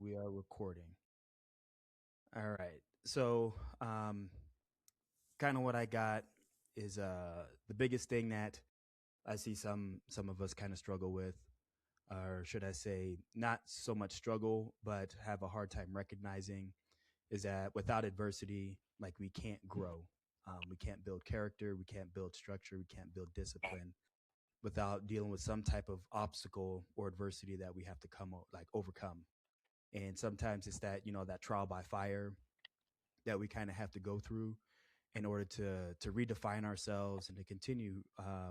We are recording. All right. So, kind of what I got is the biggest thing that I see some of us kind of struggle with, or should I say, not so much struggle, but have a hard time recognizing, is that without adversity, like we can't grow. We can't build character. We can't build structure. We can't build discipline without dealing with some type of obstacle or adversity that we have to like overcome. And sometimes it's that that trial by fire that we kind of have to go through in order to redefine ourselves and to continue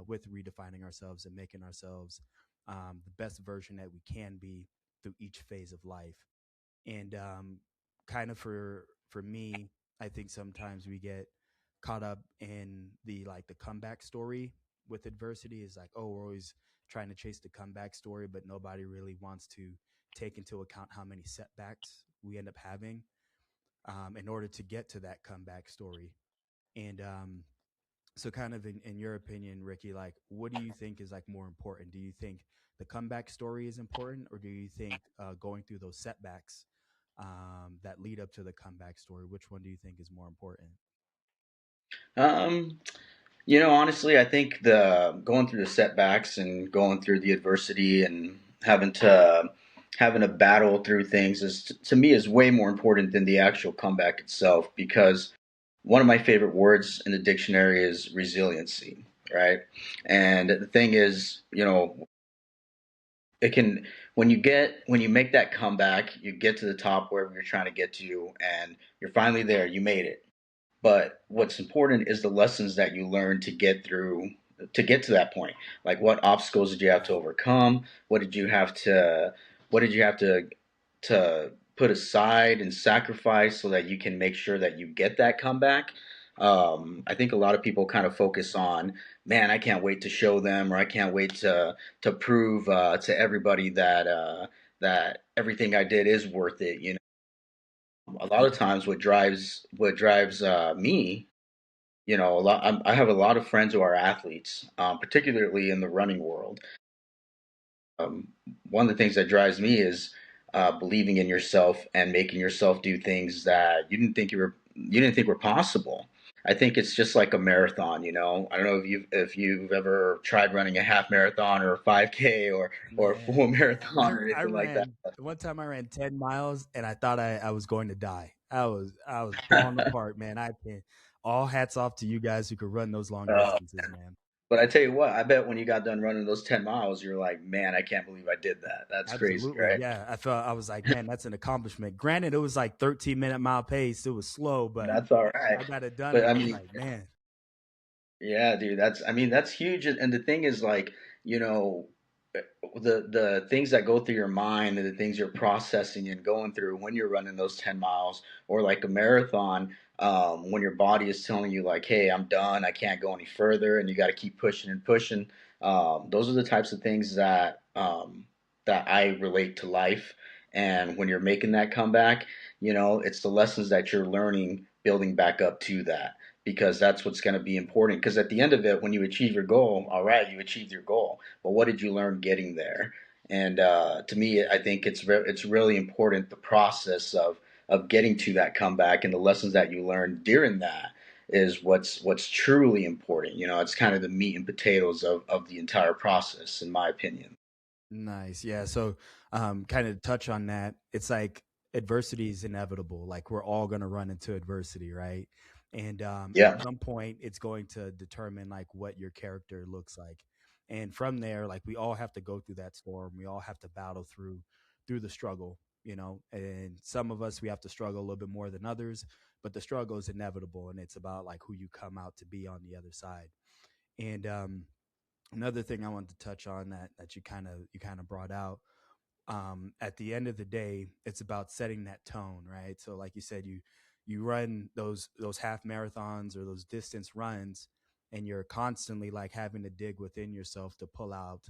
with redefining ourselves and making ourselves the best version that we can be through each phase of life. And kind of for me, I think sometimes we get caught up in the comeback story with adversity. Is like, oh, we're always trying to chase the comeback story, but nobody really wants to take into account how many setbacks we end up having in order to get to that comeback story. And so, kind of in your opinion, Ricky, like, what do you think is like more important? Do you think the comeback story is important, or do you think going through those setbacks that lead up to the comeback story, which one do you think is more important? Um, Honestly, I think the going through the setbacks and going through the adversity and having to battle through things is to me is way more important than the actual comeback itself because one of my favorite words in the dictionary is resiliency, right? And the thing is, it can when you make that comeback, you get to the top wherever you're trying to get to, and you're finally there. You made it. But what's important is the lessons that you learn to get to that point. Like what obstacles did you have to Right. overcome? What did you have to put aside and sacrifice so that you can make sure that you get that comeback? I think a lot of people kind of focus on, man, I can't wait to show them, or I can't wait to prove to everybody that everything I did is worth it. A lot of times what drives me, I have a lot of friends who are athletes, particularly in the running world. um, One of the things that drives me is believing in yourself and making yourself do things that you didn't think were possible. I think it's just like a marathon. I don't know if you've ever tried running a half marathon or a 5K or a full Man, marathon or I anything like that. ran one time. I ran 10 miles, and I thought I was going to die. I was falling apart, man. I can all hats off to you guys who could run those long Uh, distances, man. but I tell you what, I bet when you got done running those 10 miles, you're like, man, I can't believe I did that. That's crazy, Absolutely. right? Yeah. I was like, man, that's an accomplishment. Granted, it was like 13-minute mile pace. It was slow, but That's all right. I got it done But and I I was mean, like, man, yeah, dude, that's huge. And the thing is, like, you know, the things that go through your mind and the things you're processing and going through when you're running those 10 miles or like a marathon, when your body is telling you like, hey, I'm done, I can't go any further, and you got to keep pushing and pushing. Those are the types of things that I relate to life. And when you're making that comeback, it's the lessons that you're learning, building back up to that because that's what's going to be important. Because at the end of it, when you achieve your goal, all right, you achieved your goal, but what did you learn getting there? And to me, I think it's really important the process of getting to that comeback and the lessons that you learn during that is what's truly important. It's kind of the meat and potatoes of the entire process, in my opinion. nice. Yeah. So, kind of touch on that. It's like adversity is inevitable. Like we're all going to run into adversity, right? And at Yeah, some point, it's going to determine like what your character looks like. And from there, like we all have to go through that storm. We all have to battle through the struggle, And some of us we have to struggle a little bit more than others, but the struggle is inevitable, and it's about like who you come out to be on the other side. And another thing I wanted to touch on that you kind of brought out, at the end of the day, it's about setting that tone, right? So like you said, you run those half marathons or those distance runs, and you're constantly like having to dig within yourself to pull out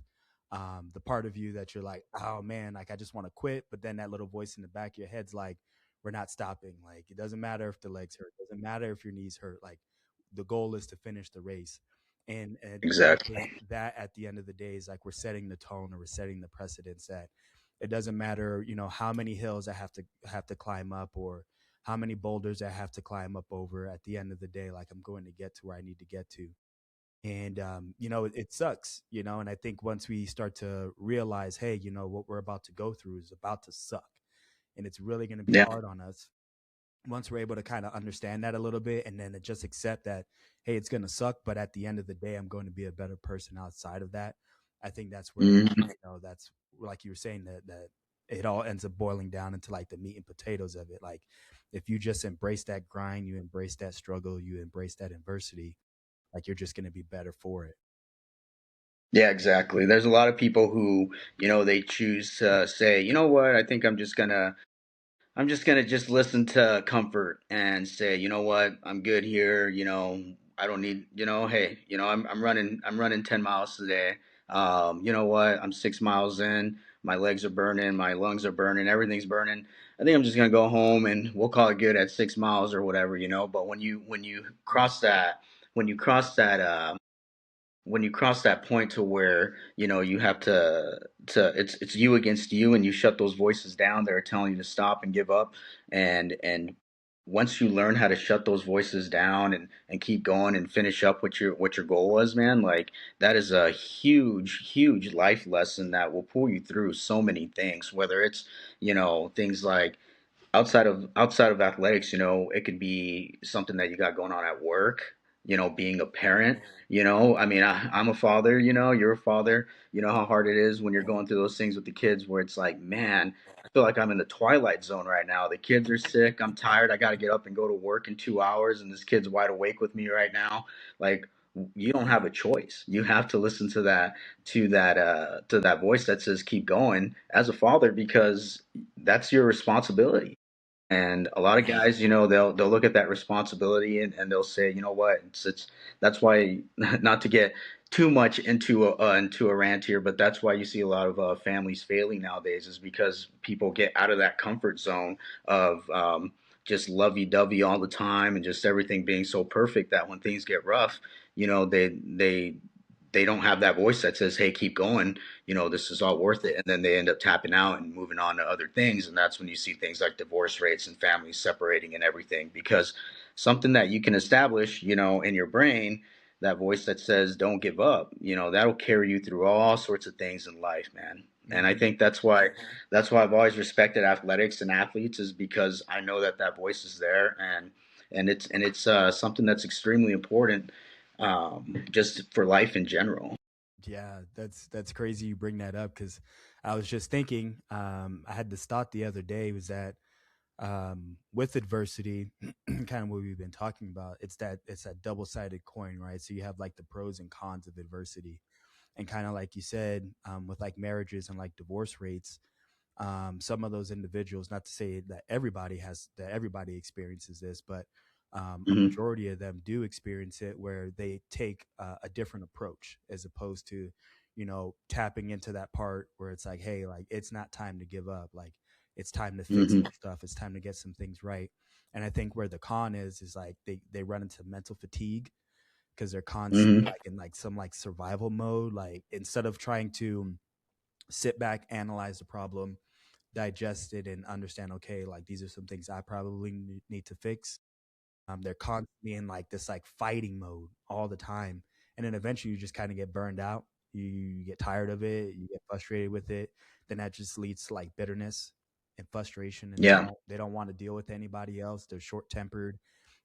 the part of you that you're like, oh man, like I just want to quit, but then that little voice in the back of your head's like, we're not stopping. Like it doesn't matter if the legs hurt, it doesn't matter if your knees hurt. Like the goal is to finish the race. And I exactly. think that at the end of the day is like we're setting the tone or we're setting the precedence that It doesn't matter, how many hills I have to climb up, or how many boulders I have to climb up over. At the end of the day, like, I'm going to get to where I need to get to. And it sucks, and I think once we start to realize, hey, what we're about to go through is about to suck, and it's really going to be Yeah. hard on us. Once we're able to kind of understand that a little bit, and then to just accept that, hey, it's going to suck, but at the end of the day, I'm going to be a better person outside of that. I think that's where, Hmm. that's like you were saying, that it all ends up boiling down into like the meat and potatoes of it. Like, if you just embrace that grind, you embrace that struggle, you embrace that adversity, like, you're just going to be better for it. Yeah, exactly. There's a lot of people who, they choose to say, you know what, I think I'm just gonna just listen to comfort and say, you know what, I'm good here. I don't need, hey, I'm running 10 miles today. You know what? I'm 6 miles in. My legs are burning, my lungs are burning, everything's burning. I think I'm just gonna go home and we'll call it good at 6 miles or whatever. But when you cross that point to where you have to it's you against you, and you shut those voices down that are telling you to stop and give up. And once you learn how to shut those voices down and keep going and finish up what your goal was, man, like, that is a huge life lesson that will pull you through so many things, whether it's things like outside of athletics. It could be something that you got going on at work. Being a parent. I mean, I'm a father. You're a father. You know how hard it is when you're going through those things with the kids, where it's like, man, I feel like I'm in the twilight zone right now. The kids are sick. I'm tired. I got to get up and go to work in 2 hours, and this kid's wide awake with me right now. Like, you don't have a choice. You have to listen to that voice that says keep going as a father, because that's your responsibility. And a lot of guys, they'll look at that responsibility, and they'll say, you know what, it's that's why, not to get too much into a rant here, but that's why you see a lot of families failing nowadays, is because people get out of that comfort zone of just lovey dovey all the time, and just everything being so perfect, that when things get rough, they don't have that voice that says, hey, keep going. This is all worth it. And then they end up tapping out and moving on to other things. And that's when you see things like divorce rates and families separating and everything, because something that you can establish, in your brain, that voice that says, don't give up, that'll carry you through all sorts of things in life, man. And I Hmm. think that's why I've always respected athletics and athletes, is because I know that voice is there. And it's something that's extremely important, just for life in general. Yeah, that's crazy you bring that up, because I was just thinking, I had this thought the other day, was that, with adversity, kind of what we've been talking about, it's that double sided coin, right? So you have like the pros and cons of adversity, and kind of like you said, with like marriages and like divorce rates, some of those individuals, not to say that everybody experiences this, but a Hmm. majority of them do experience it, where they take a different approach, as opposed to, tapping into that part where it's like, hey, like, it's not time to give up, like, it's time to fix Hmm. some stuff, it's time to get some things right. And I think where the con is like, they run into mental fatigue, because they're constantly Hmm. like in like some like survival mode, like, instead of trying to sit back, analyze the problem, digest it, and understand, okay, like, these are some things I probably need to fix. They're constantly in like this like fighting mode all the time, and then eventually you just kind of get burned out. You get tired of it, you get frustrated with it. Then that just leads to like bitterness and frustration, and they Yeah. don't they don't want to deal with anybody else. They're short tempered,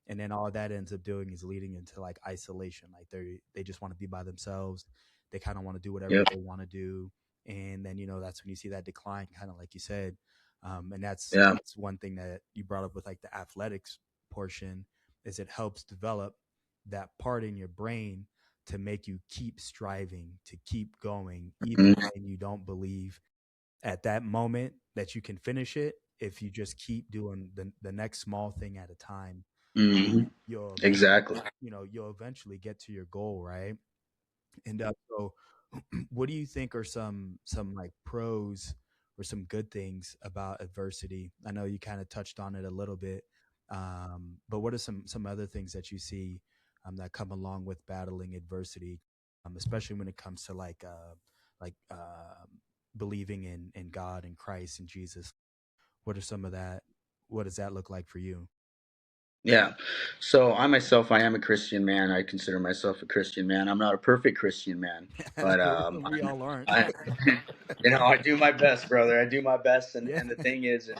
and then all that ends up doing is leading into like isolation. Like, they just want to be by themselves. They kind of want to do whatever Yep. they want to do, and then that's when you see that decline, kind of like you said. And that's Yeah. that's one thing that you brought up with like the athletics portion, is it helps develop that part in your brain to make you keep striving, to keep going, even Hmm. when you don't believe at that moment that you can finish it. If you just keep doing the next small thing at a time, Hmm. you'll eventually, Exactly. you'll eventually get to your goal, right? And so, what do you think are some like pros or some good things about adversity? I know you kind of touched on it a little bit, but what are some other things that you see, that come along with battling adversity, especially when it comes to like believing in God and Christ and Jesus. What are some of that? What does that look like for you? Yeah. So I myself, I am a Christian man. I consider myself a Christian man. I'm not a perfect Christian man, but We all aren't. I, I do my best, brother. I do my best, Yeah. and the thing is,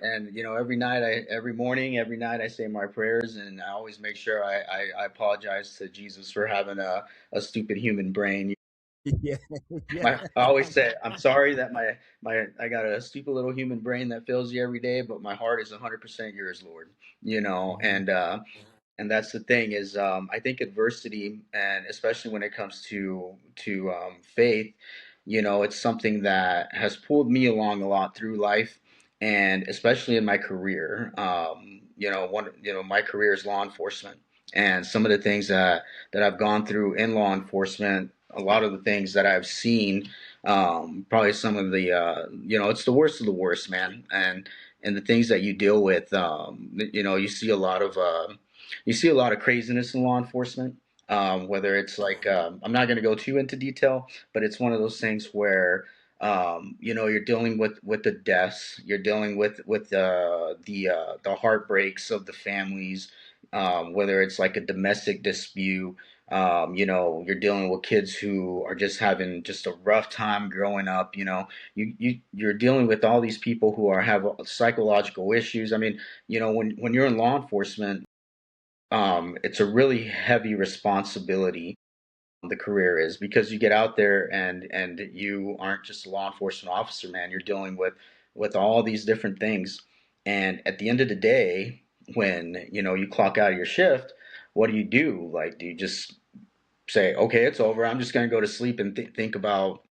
and every morning, every night, I say my prayers, and I always make sure I apologize to Jesus for having a stupid human brain. Yeah. Yeah. I always say I'm sorry that my I got a stupid little human brain that fails you every day, but my heart is 100% yours, Lord. Hmm. And that's the thing is I think adversity, and especially when it comes to faith, it's something that has pulled me along a lot through life, and especially in my career. My career is law enforcement, and some of the things that I've gone through in law enforcement, a lot of the things that I've seen, probably some of the it's the worst of the worst, man. And the things that you deal with, you see a lot of craziness in law enforcement. Whether it's like I'm not going to go too into detail, but it's one of those things where you're dealing with the deaths, you're dealing with the heartbreaks of the families, whether it's like a domestic dispute. You're dealing with kids who are just having just a rough time growing up. You're dealing with all these people who have psychological issues. I mean, when you're in law enforcement, it's a really heavy responsibility. The career is, because you get out there and you aren't just a law enforcement officer, man. You're dealing with all these different things, and at the end of the day, when you clock out of your shift, what do you do? Like, do you just say, okay, it's over, I'm just going to go to sleep and think about,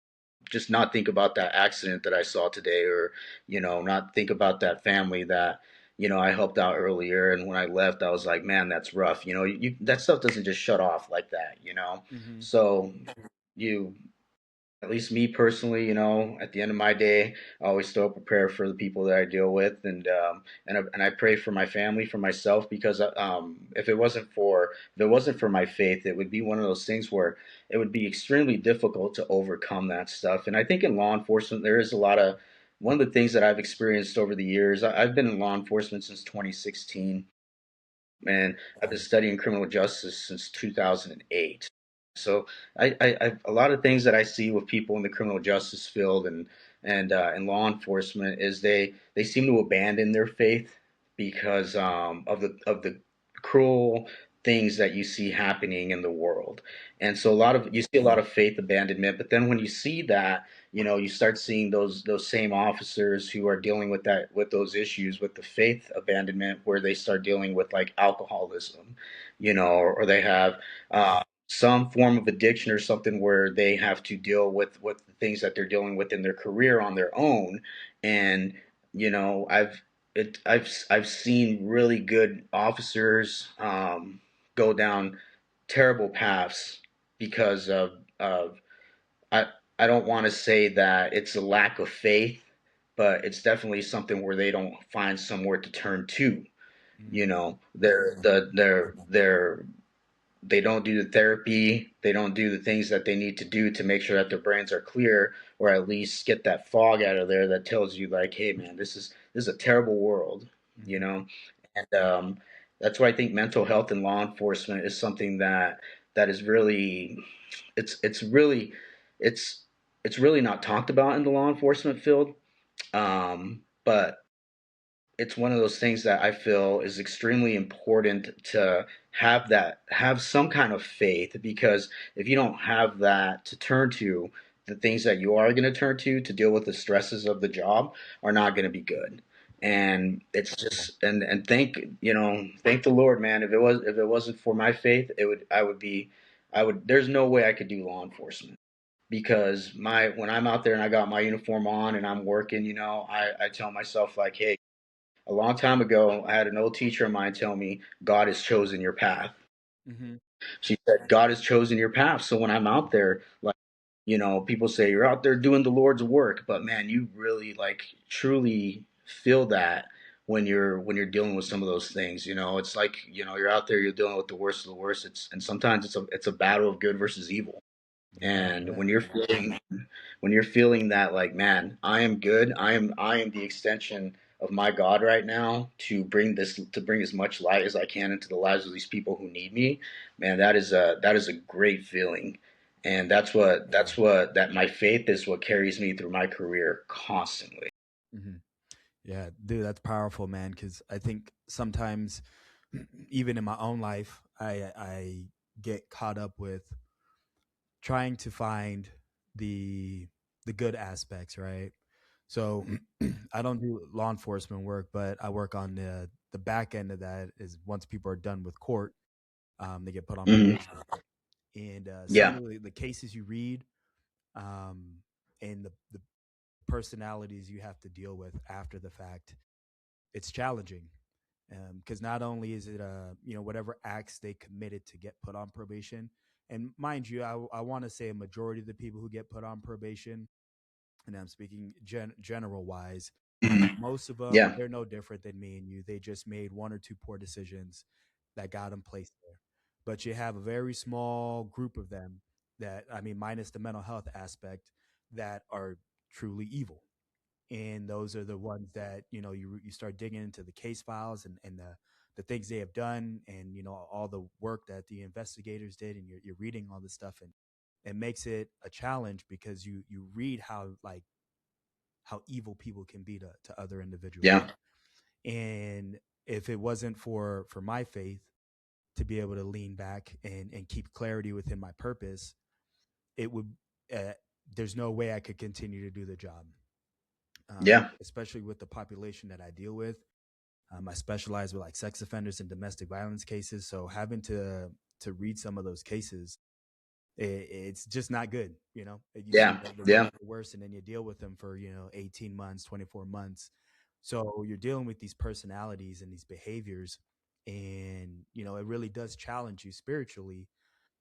just not think about that accident that I saw today, or not think about that family that I helped out earlier, and when I left, I was like, man, that's rough. That stuff doesn't just shut off like that. Hmm. So you at least me personally, at the end of my day, I always still prepare for the people that I deal with, and I pray for my family, for myself, because if it wasn't for my faith, it would be one of those things where it would be extremely difficult to overcome that stuff. And I think in law enforcement, there is a lot of one of the things that I've experienced over the years. I've been in law enforcement since 2016, and I've been studying criminal justice since 2008. So a lot of things that I see with people in the criminal justice field and in law enforcement is they seem to abandon their faith because of the cruel things that you see happening in the world. And so you see a lot of faith abandonment, but then when you see that, you start seeing those same officers who are dealing with those issues with the faith abandonment, where they start dealing with like alcoholism, or they have some form of addiction or something, where they have to deal with the things that they're dealing with in their career on their own. And I've seen really good officers go down terrible paths because of I I don't want to say that it's a lack of faith, but it's definitely something where they don't find somewhere to turn to. Hmm. They don't do the therapy, they don't do the things that they need to do to make sure that their brains are clear, or at least get that fog out of there that tells you like, hey man, this is a terrible world, you Hmm. know. And that's why I think mental health in law enforcement is something that is really, it's really, it's it's really not talked about in the law enforcement field. But it's one of those things that I feel is extremely important to have some kind of faith, because if you don't have that to turn to, the things that you are going to turn to deal with the stresses of the job are not going to be good. And it's just, and thank the Lord, man. If it wasn't for my faith, I would there's no way I could do law enforcement, because my when I'm out there and I got my uniform on and I'm working, I tell myself like, hey, a long time ago, I had an old teacher of mine tell me, God has chosen your path. Hmm. She said, God has chosen your path. So when I'm out there, like, people say you're out there doing the Lord's work, but man, you really like truly feel that when you're dealing with some of those things. It's like, you're out there, you're dealing with the worst of the worst. And sometimes it's a battle of good versus evil. I And bet. when you're feeling that, like, man, I am good. I am the extension of my God right now to bring as much light as I can into the lives of these people who need me. Man, that is a great feeling. And Yeah. that my faith is what carries me through my career constantly. Hmm. Yeah, dude, that's powerful, man. Because I think sometimes, even in my own life, I get caught up with trying to find the the good aspects, right? So I don't do law enforcement work, but I work on the back end of that. Is once people are done with court, they get put on Hmm. probation, and some Yeah. of the cases you read, and the personalities you have to deal with after the fact, it's challenging because not only is it whatever acts they committed to get put on probation, and mind you, I want to say a majority of the people who get put on probation, and I'm speaking general wise, Hmm. most of them, Yeah. they're no different than me and you. They just made one or two poor decisions that got them placed there. But you have a very small group of them that, I mean, minus the mental health aspect, that are truly evil. And those are the ones that you start digging into the case files and the things they have done, and all the work that the investigators did, and you're reading all this stuff, and it makes it a challenge because you read how evil people can be to other individuals. Yeah. And if it wasn't for my faith to be able to lean back and keep clarity within my purpose, it would uh, there's no way I could continue to do the job, Yeah. especially with the population that I deal with. I specialize with like sex offenders and domestic violence cases, so having to read some of those cases, it's just not good. You see Yeah. the worst Yeah. of the worst, and then you deal with them for 18 months, 24 months. So you're dealing with these personalities and these behaviors, and it really does challenge you spiritually,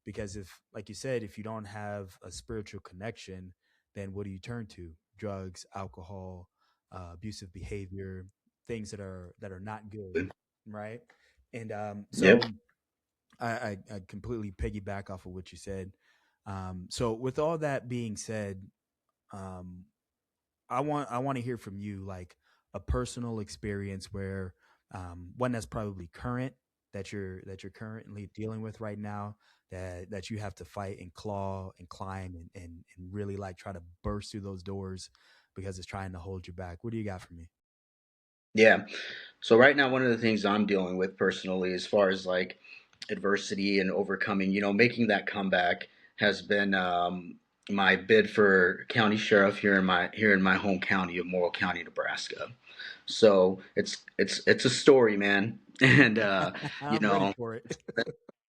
because if, like you said, if you don't have a spiritual connection, then what do you turn to? Drugs, alcohol, abusive behavior, things that are not good, right? And Yep. so I completely piggyback off of what you said. So with all that being said, um, I want to hear from you, like a personal experience where, one that's probably current, that you're currently dealing with right now, that you have to fight and claw and climb and really like try to burst through those doors because it's trying to hold you back. What do you got for me? Yeah. So right now, one of the things I'm dealing with personally, as far as like adversity and overcoming, making that comeback, has been my bid for county sheriff here in my home county of Morrill County, Nebraska. So it's a story, man, and you I'm ready know for it.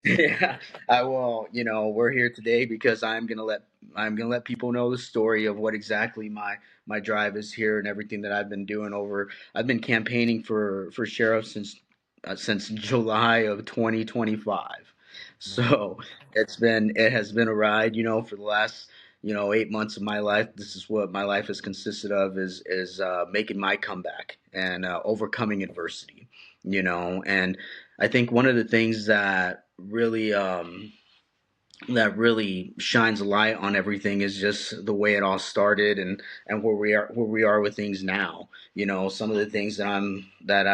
yeah, I will. We're here today because I'm gonna let people know the story of what exactly my drive is here and everything that I've been doing over. I've been campaigning for sheriff since July of 2025. Man. So it has been a ride, for the last 8 months of my life. This is what my life has consisted of, is making my comeback and overcoming adversity. And I think one of the things that really shines a light on everything is just the way it all started, and where we are with things now. Some of the things that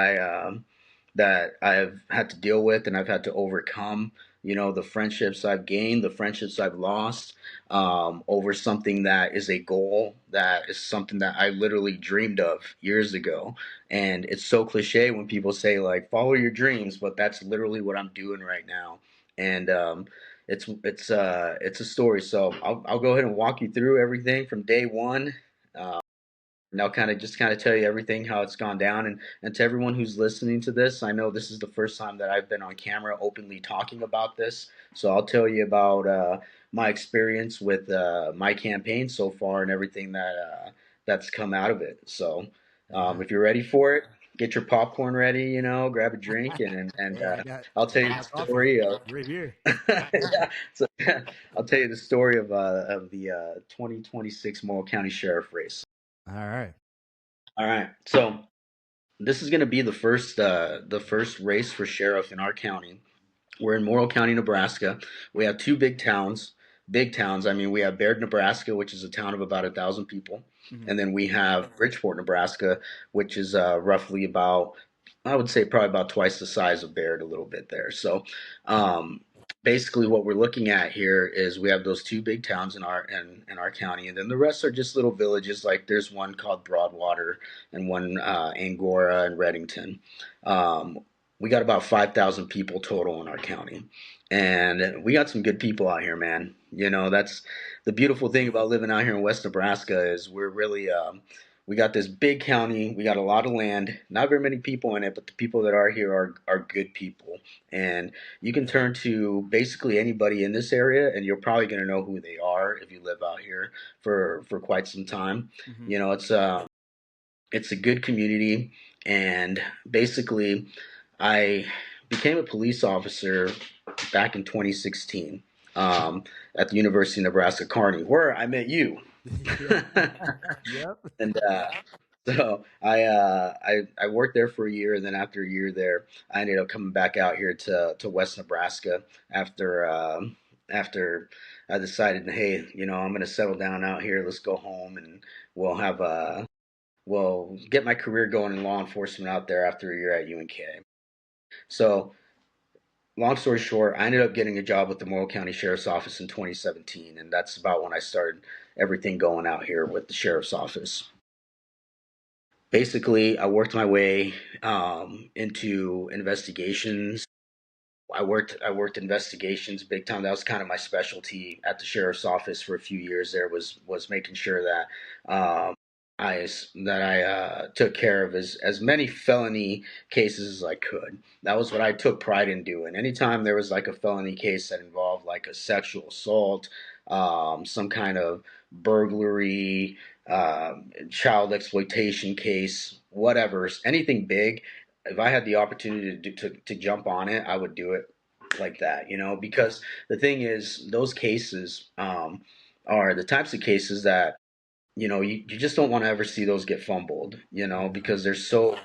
I've had to deal with and I've had to overcome. The friendships I've gained, the friendships I've lost, over something that is a goal, that is something that I literally dreamed of years ago. And it's so cliche when people say, like, follow your dreams, but that's literally what I'm doing right now. And it's a story. So I'll go ahead and walk you through everything from day one. Uh, and I'll kind of tell you everything, how it's gone down. And to everyone who's listening to this, I know this is the first time that I've been on camera openly talking about this. So I'll tell you about my experience with my campaign so far and everything that's come out of it. So Yeah. if you're ready for it, get your popcorn ready. Grab a drink, and Hey, I'll tell I you the got coffee story of. right here. Yeah. So I'll tell you the story of the 2026 Morrill County Sheriff race. All right. All right. So this is going to be the first race for sheriff in our county. We're in Morrill County, Nebraska. We have two big towns, big towns. I mean, we have Baird, Nebraska, which is a town of about 1,000 people, Hmm. and then we have Bridgeport, Nebraska, which is roughly about, I would say, probably about twice the size of Baird, a little bit there. So, um, basically, what we're looking at here is we have those two big towns in our county, and then the rest are just little villages. Like there's one called Broadwater, and one Angora and Reddington. Um, we got about 5,000 people total in our county, and we got some good people out here, man. You know, that's the beautiful thing about living out here in West Nebraska is we're really we got this big county. We got a lot of land, not very many people in it, but the people that are here are good people. And you can turn to basically anybody in this area, and you're probably going to know who they are if you live out here for quite some time. Hmm. You know, it's a good community, and basically, I became a police officer back in 2016 um, at the University of Nebraska Kearney, where I met you. Yeah. Yep. And so I worked there for a year, and then after a year there, I ended up coming back out here to West Nebraska after after I decided, hey, you know, I'm going to settle down out here. Let's go home, and we'll have get my career going in law enforcement out there after a year at UNK. So long story short, I ended up getting a job with the Morrow County Sheriff's Office in 2017, and that's about when I started everything going out here with the Sheriff's Office. Basically, I worked my way into investigations. I worked investigations big time. That was kind of my specialty at the sheriff's office for a few years. There was making sure that I took care of as many felony cases as I could. That was what I took pride in doing. Anytime there was like a felony case that involved like a sexual assault, some kind of burglary, child exploitation case, whatever, anything big, if I had the opportunity to jump on it, I would do it like that, you know, because the thing is, those cases are the types of cases that you know you just don't want to ever see those get fumbled, you know, Yeah. because they're so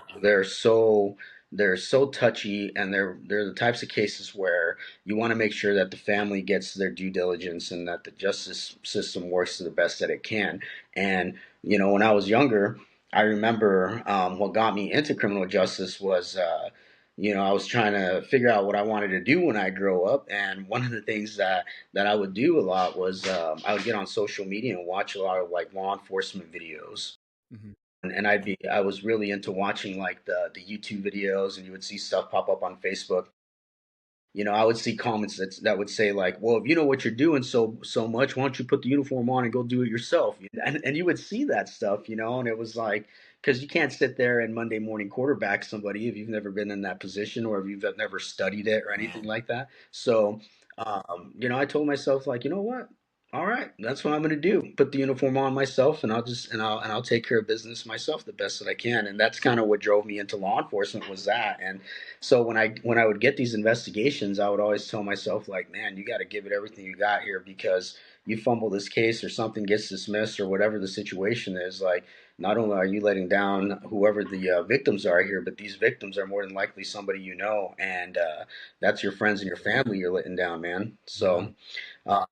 they're so touchy, and they're the types of cases where you want to make sure that the family gets their due diligence and that the justice system works to the best that it can. And you know, when I was younger, I remember what got me into criminal justice was you know, I was trying to figure out what I wanted to do when I grow up, and one of the things that I would do a lot was I would get on social media and watch a lot of like law enforcement videos. Hmm. And I was really into watching like the YouTube videos, and you would see stuff pop up on Facebook. You know, I would see comments that would say like, "Well, if you know what you're doing so much, why don't you put the uniform on and go do it yourself?" And you would see that stuff, you know, and it was like, because you can't sit there and Monday morning quarterback somebody if you've never been in that position or if you've never studied it or anything like that. So, you know, I told myself like, you know what? All right, that's what I'm going to do. Put the uniform on myself, and I'll take care of business myself the best that I can. And that's kind of what drove me into law enforcement was that. And so when I would get these investigations, I would always tell myself like, man, you got to give it everything you got here, because you fumble this case or something gets dismissed or whatever the situation is, like not only are you letting down whoever the victims are here, but these victims are more than likely somebody you know, and that's your friends and your family you're letting down, man. Yeah. Uh,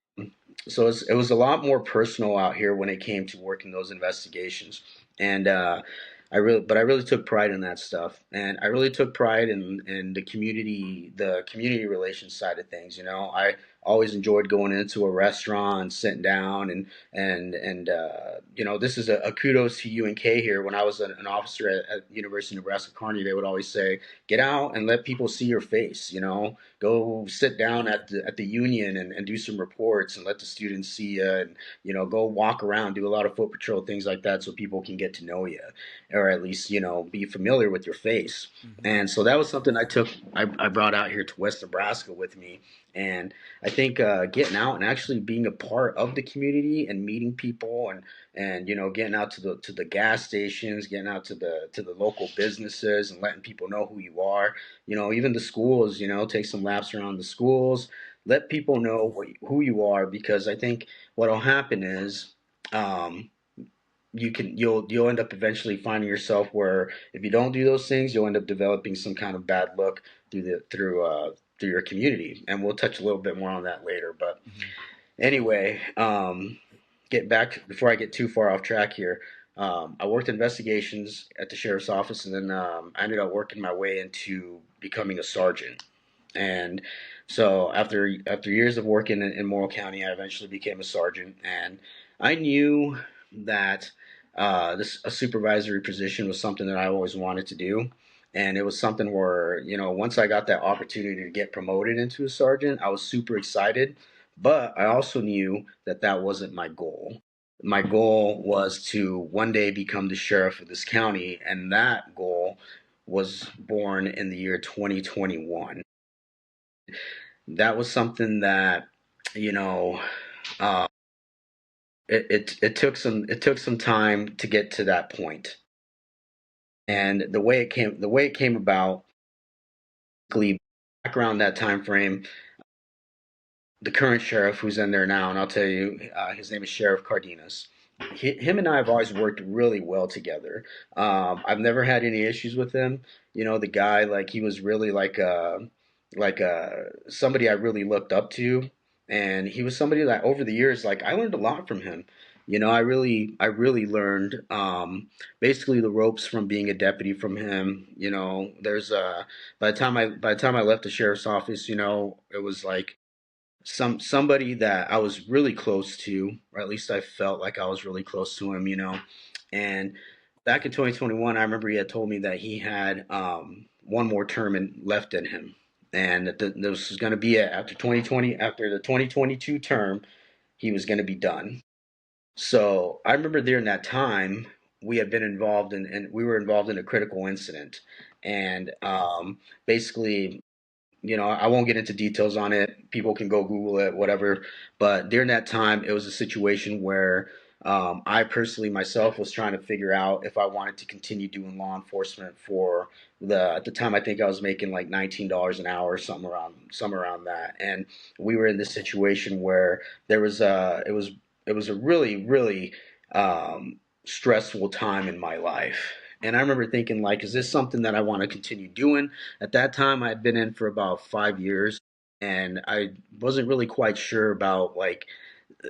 so it was a lot more personal out here when it came to working those investigations, and I really took pride in that stuff, and I really took pride in the community relations side of things. You know, I always enjoyed going into a restaurant and sitting down, and you know, this is a kudos to UNK here. When I was an officer at University of Nebraska Kearney, they would always say, "Get out and let people see your face." You know, go sit down at the union and do some reports and let the students see you, and you know, go walk around, do a lot of foot patrol, things like that, so people can get to know you, or at least, you know, be familiar with your face. Hmm. And so that was something I brought out here to West Nebraska with me. And I think getting out and actually being a part of the community and meeting people, and you know, getting out to the gas stations, getting out to the local businesses and letting people know who you are. You know, even the schools, you know, take some laps around the schools, let people know who you are, because I think what'll happen is um, you'll end up eventually finding yourself where if you don't do those things, you'll end up developing some kind of bad look through your community, and we'll touch a little bit more on that later. But Hmm. Anyway, get back before I get too far off track here. I worked investigations at the sheriff's office, and then I ended up working my way into becoming a sergeant. And so after years of working in Morrill County, I eventually became a sergeant, and I knew that this a supervisory position was something that I always wanted to do. And it was something where, once I got that opportunity to get promoted into a sergeant, I was super excited. But I also knew that that wasn't my goal. My goal was to one day become the sheriff of this county, and that goal was born in the year 2021. That was something that, you know, uh, it took some time to get to that point. And the way it came about, basically back around that time frame, the current sheriff who's in there now, and I'll tell you, his name is Sheriff Cardenas. Him and I have always worked really well together. I've never had any issues with him. The guy, like, he was really like somebody I really looked up to, and he was somebody that over the years, like, I learned a lot from him. I really learned basically the ropes from being a deputy from him. There's by the time I left the sheriff's office, it was like somebody that I was really close to, or at least I felt like I was really close to him. And back in 2021, I remember he had told me that he had one more term left in him, and that this was going to be it after 2020, after the 2022 term, he was going to be done. So I remember during that time we had been involved in, and we were involved in a critical incident, and basically, I won't get into details on it. People can go Google it, whatever. But during that time, it was a situation where I personally myself was trying to figure out if I wanted to continue doing law enforcement for at the time I think I was making like $19 an hour, somewhere around that. And we were in this situation where it was a really really stressful time in my life. And I remember thinking, like, is this something that I want to continue doing? At that time, I had been in for about 5 years, and I wasn't really quite sure about, like,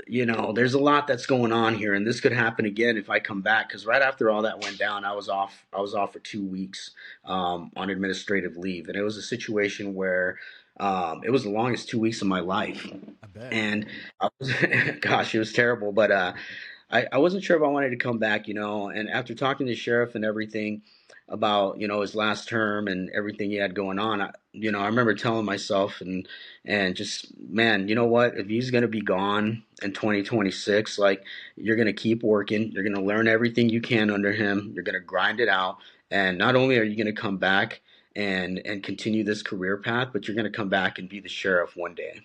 there's a lot that's going on here, and this could happen again if I come back. Because right after all that went down, I was off. I was off for 2 weeks on administrative leave, and it was a situation where it was the longest 2 weeks of my life. I bet. And I was, gosh, it was terrible. But I wasn't sure if I wanted to come back, and after talking to the sheriff and everything about, his last term and everything he had going on, I remember telling myself and just, man, you know what? If he's going to be gone in 2026, like, you're going to keep working, you're going to learn everything you can under him, you're going to grind it out, and not only are you going to come back and continue this career path, but you're going to come back and be the sheriff one day.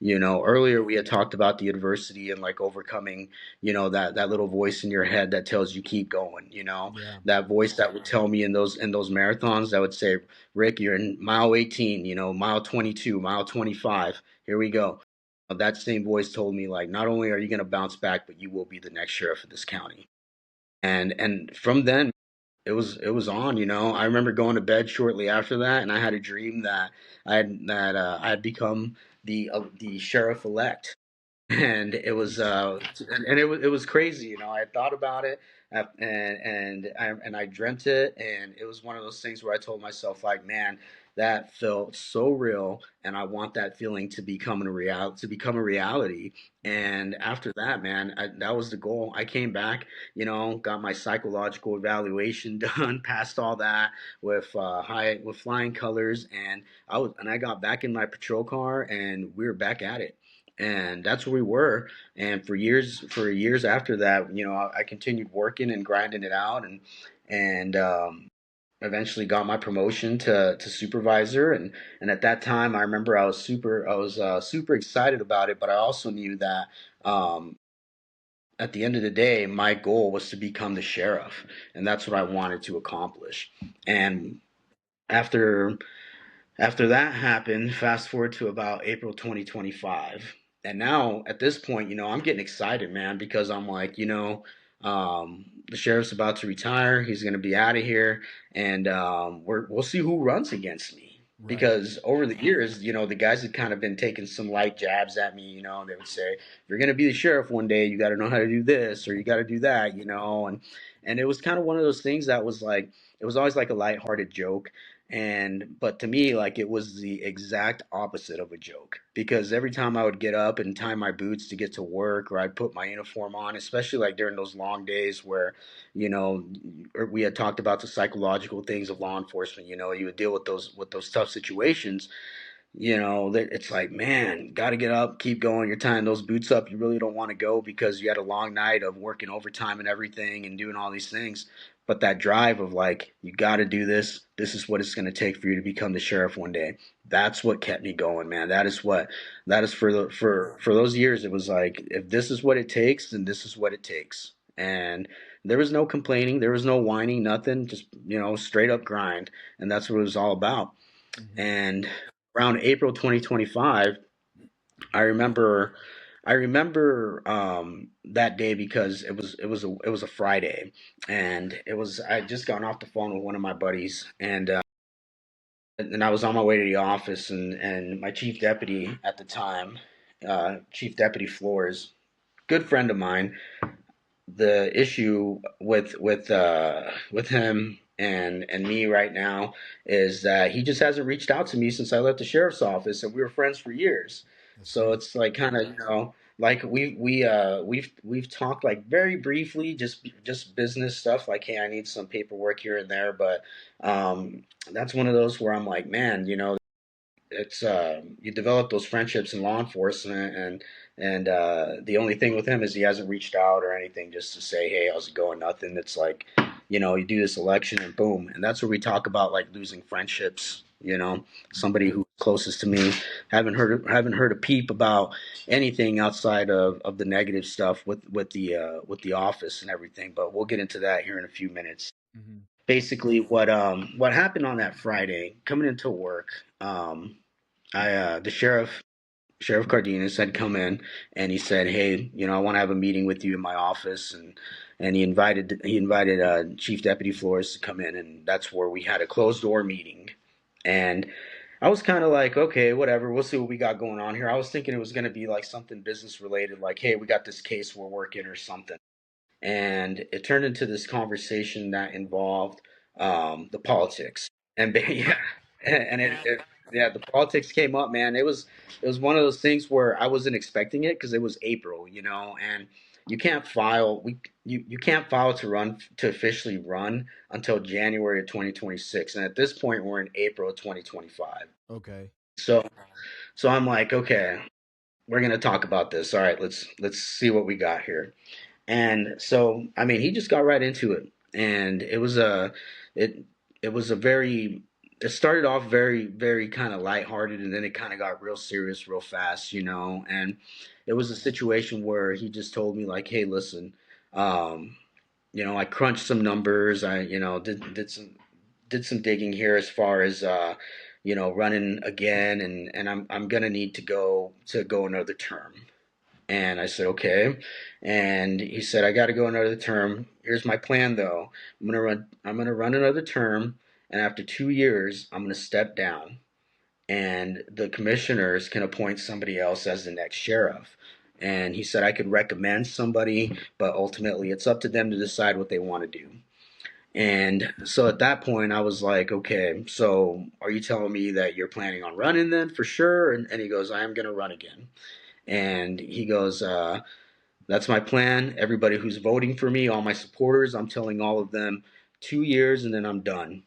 Earlier we had talked about the adversity and, like, overcoming, that little voice in your head that tells you keep going, Yeah. that voice that would tell me in those marathons that would say, Rick, you're in mile 18, mile 22, mile 25, here we go. That same voice told me, like, not only are you going to bounce back, but you will be the next sheriff of this county. And from then it was on. I remember going to bed shortly after that, and I had a dream that I had become the sheriff elect. And it was it was crazy. I had thought about it, and I dreamt it, and it was one of those things where I told myself, like, man, that felt so real, and I want that feeling to become a reality. And after that, man, that was the goal. I came back, got my psychological evaluation done, passed all that with flying colors, and I got back in my patrol car, and we were back at it. And that's where we were. And for years after that, I continued working and grinding it out, and eventually got my promotion to supervisor. And at that time, I remember I was super excited about it, but I also knew that um, at the end of the day, my goal was to become the sheriff, and that's what I wanted to accomplish. And after after that happened, fast forward to about April 2025. And now at this point, I'm getting excited, man, because I'm like, the sheriff's about to retire. He's going to be out of here. And we'll see who runs against me. Right. because over the years, the guys had kind of been taking some light jabs at me. They would say, if you're going to be the sheriff one day, you got to know how to do this or you got to do that, and it was kind of one of those things that was like, it was always like a lighthearted joke. But to me, like, it was the exact opposite of a joke, because every time I would get up and tie my boots to get to work, or I'd put my uniform on, especially like during those long days where, you know, we had talked about the psychological things of law enforcement. You would deal with those tough situations. It's like, man, got to get up, keep going. You're tying those boots up. You really don't want to go because you had a long night of working overtime and everything and doing all these things. But that drive of like, you got to do this. This is what it's going to take for you to become the sheriff one day. That's what kept me going, man. That is for those years. It was like, if this is what it takes, then this is what it takes. And there was no complaining, there was no whining, nothing. Just straight up grind, and that's what it was all about. Hmm. And around April 2025, I remember that day because it was a Friday, and I had just gotten off the phone with one of my buddies, and I was on my way to the office, and my chief deputy at the time, Chief Deputy Flores, good friend of mine. The issue with him and me right now is that he just hasn't reached out to me since I left the sheriff's office, and we were friends for years. I So see. it's like, kind of, like we've talked like very briefly, just business stuff, like, hey, I need some paperwork here and there, but that's one of those where I'm like, man, it's you develop those friendships in law enforcement, and the only thing with him is he hasn't reached out or anything just to say, hey, how's it going? Nothing. It's like, you do this election and boom, and that's where we talk about like losing friendships. Somebody Yeah. who's closest to me, haven't heard a peep about anything outside of the negative stuff with the office and everything, but we'll get into that here in a few minutes. Hmm. Basically, what happened on that Friday coming into work, I the Sheriff Cardenas had come in, and he said, "Hey, I want to have a meeting with you in my office," and he invited Chief Deputy Flores to come in, and that's where we had a closed door meeting. And I was kind of like, okay, whatever, we'll see what we got going on here. I was thinking it was going to be like something business related, like, hey, we got this case we're working or something, and it turned into this conversation that involved the politics. And yeah, yeah, the politics came up, man. It was one of those things where I wasn't expecting it because it was April, and you can't file you can't file to officially run until January of 2026, and at this point we're in April of 2025. Okay. So I'm like, okay, we're gonna talk about this. All right, let's see what we got here. And so, I mean, he just got right into it, and it it was a very it started off very very kind of lighthearted, and then it kind of got real serious real fast, And it was a situation where he just told me like, "Hey, listen, um, I crunched some numbers. I did some digging here as far as running again, and I'm gonna need to go another term." And I said, okay. And he said, I got to go another term. Here's my plan, though. I'm gonna run another term, and after 2 years, I'm gonna step down, and the commissioners can appoint somebody else as the next sheriff. And he said I could recommend somebody, but ultimately it's up to them to decide what they want to do. And so at that point, I was like, okay, so are you telling me that you're planning on running then for sure? And he goes, I am going to run again. And he goes, that's my plan. Everybody who's voting for me, all my supporters, I'm telling all of them 2 years and then I'm done.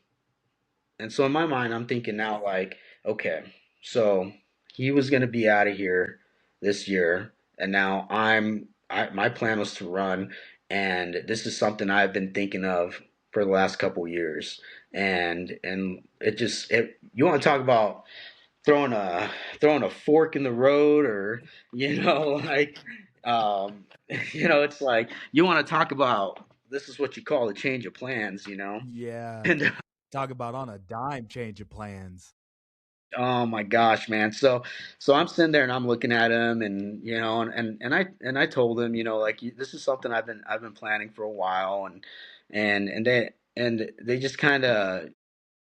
And so in my mind, I'm thinking now, like, okay, so he was going to be out of here this year, and now my plan was to run, and this is something I've been thinking of for the last couple years, and you want to talk about throwing a fork in the road, or like, um it's like, you want to talk about, this is what you call a change of plans, Yeah. and Talk about on a dime change of plans. oh my gosh, man. So I'm sitting there and I'm looking at him, and and I told him, like, this is something I've been planning for a while, and they just kind of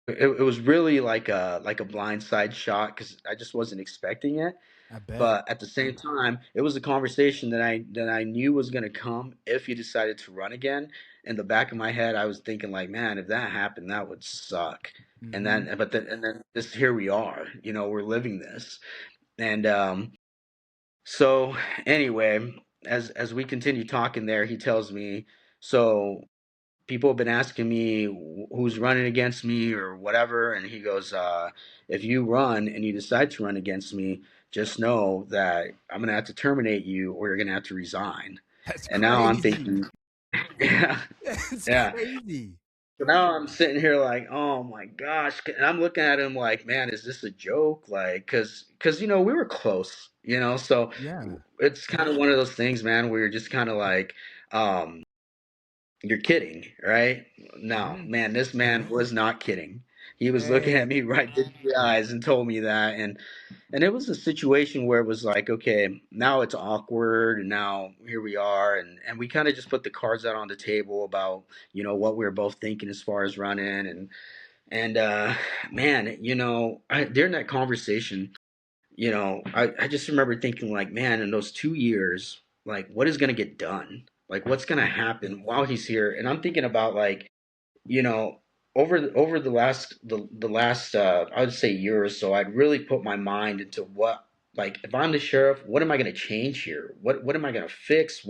it was really like a blindside shot because I just wasn't expecting it. I bet. But at the same time, it was a conversation that I knew was going to come if he decided to run again. In the back of my head, I was thinking like, man, if that happened, that would suck. And Mm-hmm. then, and then this here we are, we're living this. And so anyway, as we continue talking there, he tells me, so people have been asking me who's running against me or whatever, and he goes, if you run and you decide to run against me, just know that I'm gonna have to terminate you or you're gonna have to resign. That's And now I'm crazy. thinking, yeah, That's yeah. crazy. So now I'm sitting here like, oh my gosh, and I'm looking at him like, man, is this a joke? Like, cause we were close, so Yeah. it's kind of one of those things, man, where you're just kind of like, um, you're kidding, right? No, Mm-hmm. man, this man was not kidding. He was looking at Dang. me right in the eyes and told me that, and it was a situation where it was like, okay, now it's awkward, and now here we are, and we kind of just put the cards out on the table about what we were both thinking as far as running, and man, during that conversation, I just remember thinking like, man, in those 2 years, like, what is gonna get done? Like, what's gonna happen while he's here? And I'm thinking about like, you know, over the last I would say year or so, I'd really put my mind into what, like, if I'm the sheriff, what am I going to change here? What am I going to fix?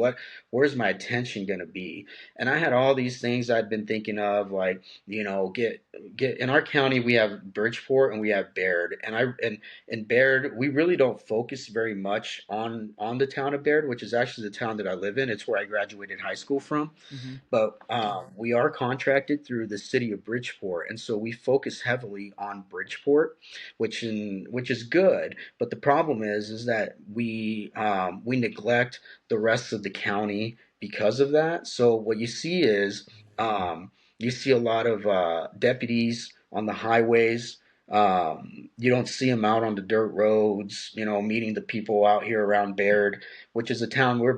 Where's my attention going to be? And I had all these things I'd been thinking of, like, get in our county we have Bridgeport and we have Baird, and in Baird we really don't focus very much on the town of Baird, which is actually the town that I live in. It's where I graduated high school from, Mm-hmm. but we are contracted through the city of Bridgeport, and so we focus heavily on Bridgeport, which is good. But the problem is that we neglect the rest of the county because of that. So what you see is you see a lot of deputies on the highways. You don't see them out on the dirt roads, meeting the people out here around Baird, which is a town we're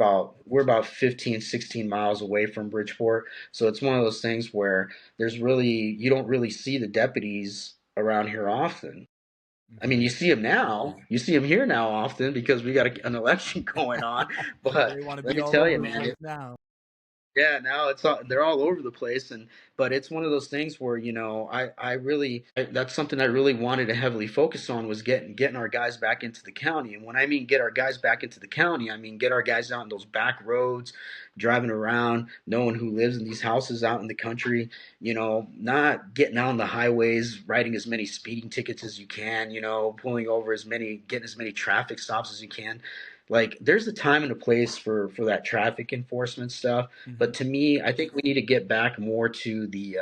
about 15, 16 miles away from Bridgeport. So it's one of those things where you don't really see the deputies around here often. I mean, Mm-hmm. you see them now, you see them here now often because we got an election going on. But They want to let be me all tell over you, the man, place now. yeah, now they're all over the place, but it's one of those things where that's something I really wanted to heavily focus on, was getting our guys back into the county. And when I mean get our guys back into the county, I mean get our guys out in those back roads, driving around, knowing who lives in these houses out in the country. Not getting out on the highways, writing as many speeding tickets as you can. Pulling over getting as many traffic stops as you can. Like, there's a time and a place for that traffic enforcement stuff, Mm-hmm. but to me, I think we need to get back more to the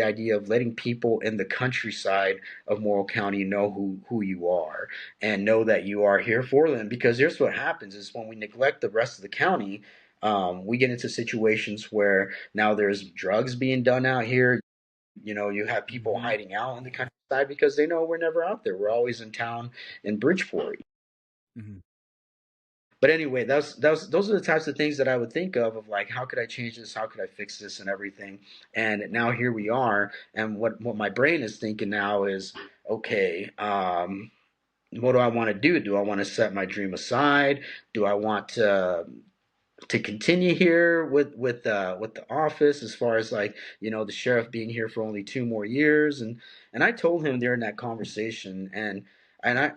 idea of letting people in the countryside of Morrill County know who you are, and know that you are here for them. Because here's what happens: is when we neglect the rest of the county, we get into situations where now there's drugs being done out here. You have people Mm-hmm. hiding out in the countryside because they know we're never out there. We're always in town in Bridgeport. Mm-hmm. But anyway, those are the types of things that I would think of like, how could I change this? How could I fix this and everything? And now here we are. And what my brain is thinking now is, okay, what do I want to do? Do I want to set my dream aside? Do I want to continue here with the office, as far as like, the sheriff being here for only 2 more years? And I told him during that conversation, and I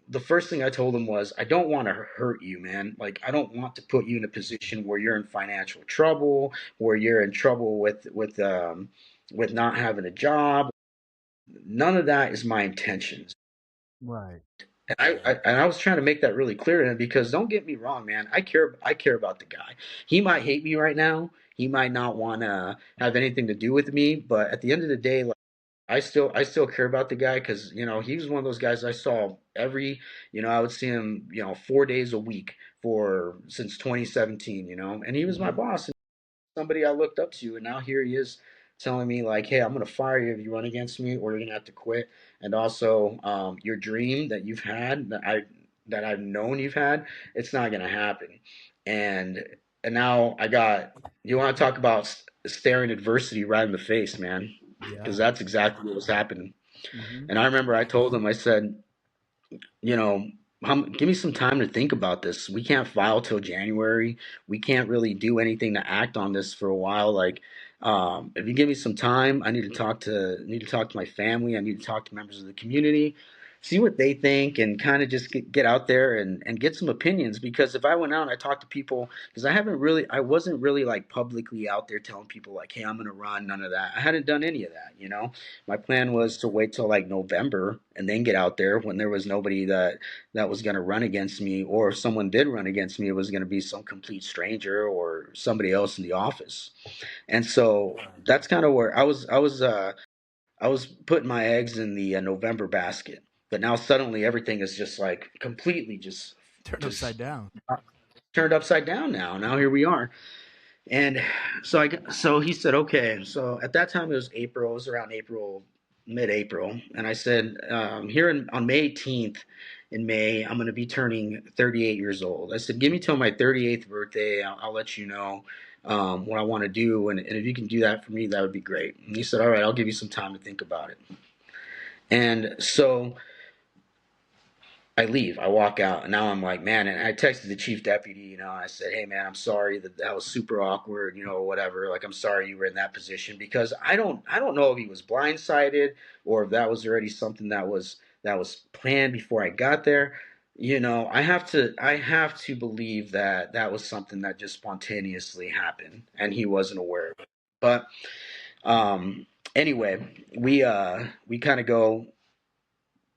the first thing I told him was, I don't want to hurt you, man. Like, I don't want to put you in a position where you're in financial trouble, where you're in trouble with not having a job. None of that is my intentions. Right. And I was trying to make that really clear to him, because don't get me wrong, man. I care about the guy. He might hate me right now. He might not want to have anything to do with me. But at the end of the day, like, I still care about the guy, because he was one of those guys I saw I would see him 4 days a week for since 2017. And he was my Mm-hmm. boss, somebody I looked up to, and now here he is telling me like, "Hey, I'm gonna fire you if you run against me, or you're gonna have to quit." And also, your dream that you've had, that I've known you've had, it's not gonna happen. And and now I got. You want to talk about? staring adversity right in the face, man, because Yeah. that's exactly what was happening. Hmm. And I remember I told him, I said, you know, give me some time to think about this. We can't file till January. We can't really do anything to act on this for a while. Like, if you give me some time, I need to talk to my family. I need to talk to members of the community, see what they think, and kind of just get out there and get some opinions. Because if I went out and I talked to people, because I wasn't really like publicly out there telling people like, hey, I'm gonna run. None of that. I hadn't done any of that. You know, my plan was to wait till like November and then get out there when there was nobody that was going to run against me, or if someone did run against me, it was going to be some complete stranger or somebody else in the office. And so that's kind of where I was putting my eggs in the November basket. But now suddenly everything is just like completely Turned just upside down. turned upside down now. Now here we are. And so he said, okay. So at that time it was April. It was around April, mid-April, and I said, on May 18th, in May, I'm going to be turning 38 years old. I said, give me till my 38th birthday. I'll let you know what I want to do, and if you can do that for me, that would be great. And he said, all right, I'll give you some time to think about it. And so I leave. I walk out, and now I'm like, man. And I texted the chief deputy, I said, hey, man, I'm sorry that was super awkward, or whatever. Like, I'm sorry you were in that position, because I don't know if he was blindsided or if that was already something that was planned before I got there. I have to believe that that was something that just spontaneously happened, and he wasn't aware of it. But um, anyway, we kind of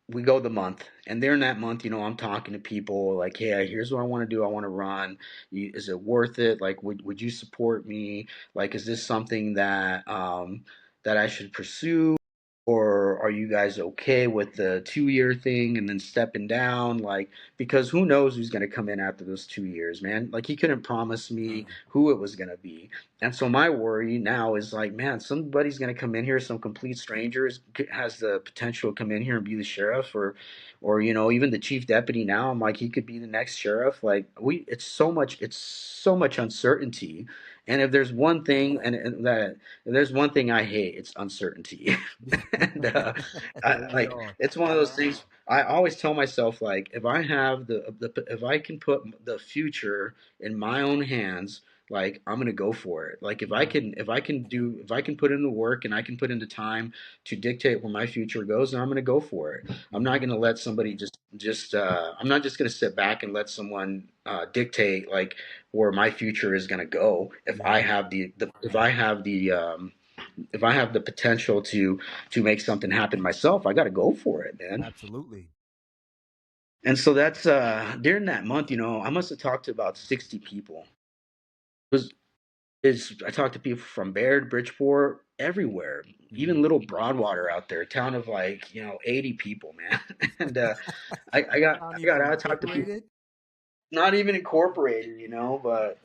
we go the month, and during that month, I'm talking to people like, hey, here's what I want to do. I want to run. Is it worth it? Like, would you support me? Like, is this something that I should pursue? Or are you guys okay with the 2 year thing and then stepping down? Like, because who knows who's going to come in after those 2 years, man? Like, he couldn't promise me who it was going to be. And so my worry now is like, man, somebody's going to come in here, some complete strangers has the potential to come in here and be the sheriff, or even the chief deputy. Now I'm like, he could be the next sheriff. Like, it's so much uncertainty. And if there's one thing, if there's one thing I hate, it's uncertainty. And Don't we like, all? it's one of those things. I always tell myself, like, if I have if I can put the future in my own hands, like, I'm gonna go for it. Like, Yeah. if I can put in the work and I can put into time to dictate where my future goes, then I'm gonna go for it. I'm not Hmm. gonna let somebody I'm not just gonna sit back and let someone dictate like where my future is gonna go. If I Yeah. have if I have the potential to make something happen myself, I got to go for it, man. Absolutely. And so that's during that month, I must have talked to about 60 people. It was is I talked to people from Baird, Bridgeport, everywhere, Hmm. even little Broadwater out there, a town of like 80 people, man. And Not I got even out, talked to people incorporated. not even incorporated, but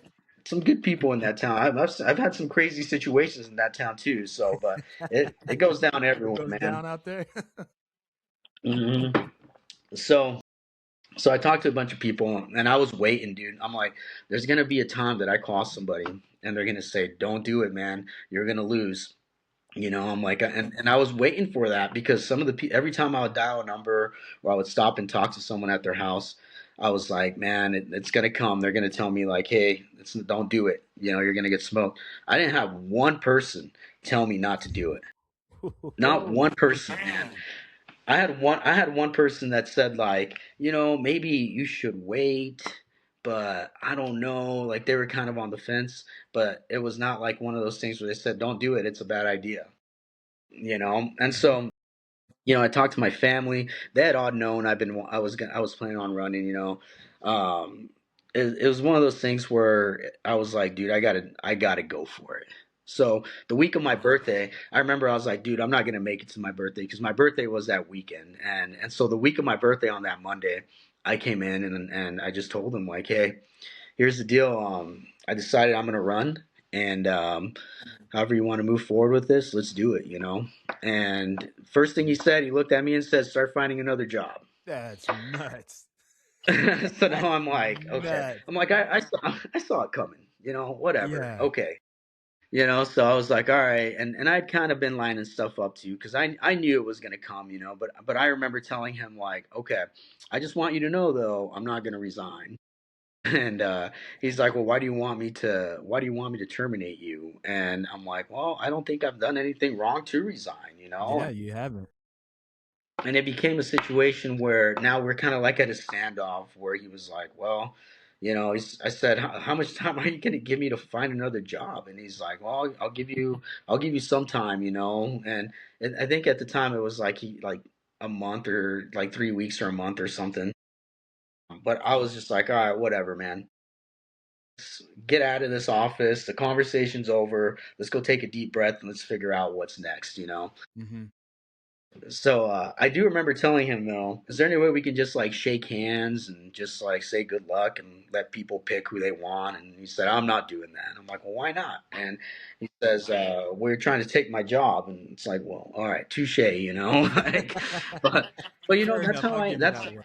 some good people in that town. I've had some crazy situations in that town too. So, but it goes down It everywhere, goes man. down out there. Hmm. So I talked to a bunch of people, and I was waiting, dude. I'm like, there's gonna be a time that I call somebody, and they're gonna say, "Don't do it, man. You're gonna lose." I'm like, and I was waiting for that, because every time I would dial a number or I would stop and talk to someone at their house, I was like, man, it's gonna come. They're gonna tell me like, hey, don't do it. You're gonna get smoked. I didn't have one person tell me not to do it. Not one person, man. I had one person that said like, maybe you should wait, but I don't know. Like, they were kind of on the fence, but it was not like one of those things where they said, don't do it. It's a bad idea. And Mhm. so, I talked to my family. They had all known I was planning on running. It was one of those things where I was like, dude, I gotta go for it. So the week of my birthday, I remember I was like, dude, I'm not gonna make it to my birthday, because my birthday was that weekend, and so the week of my birthday on that Monday, I came in and I just told them like, hey, here's the deal. I decided I'm gonna run, and however you want to move forward with this, let's do it. And first thing he said, he looked at me and said, start finding another job. That's nuts. So That's now I'm like, okay. nuts. I'm like, I saw it coming. Whatever. Yeah. Okay. So I was like, all right, and I'd kind of been lining stuff up too because I knew it was gonna come, but I remember telling him like, okay, I just want you to know though, I'm not gonna resign. And he's like, well, why do you want me to terminate you? And I'm like, well, I don't think I've done anything wrong to resign. Yeah, you haven't. And it became a situation where now we're kind of like at a standoff where he was like, well, I said, how much time are you going to give me to find another job? And he's like, well, I'll give you some time. And I think at the time it was like a month or like 3 weeks or a month or something. But I was just like, all right, whatever, man. Let's get out of this office. The conversation's over. Let's go take a deep breath and let's figure out what's next. Hmm. So I do remember telling him though, is there any way we can just like shake hands and just like say good luck and let people pick who they want? And he said, I'm not doing that. And I'm like, well, why not? And he says, we're trying to take my job. And it's like, well, all right, touche. like, but Fair that's enough. how I'll I give you that's that one.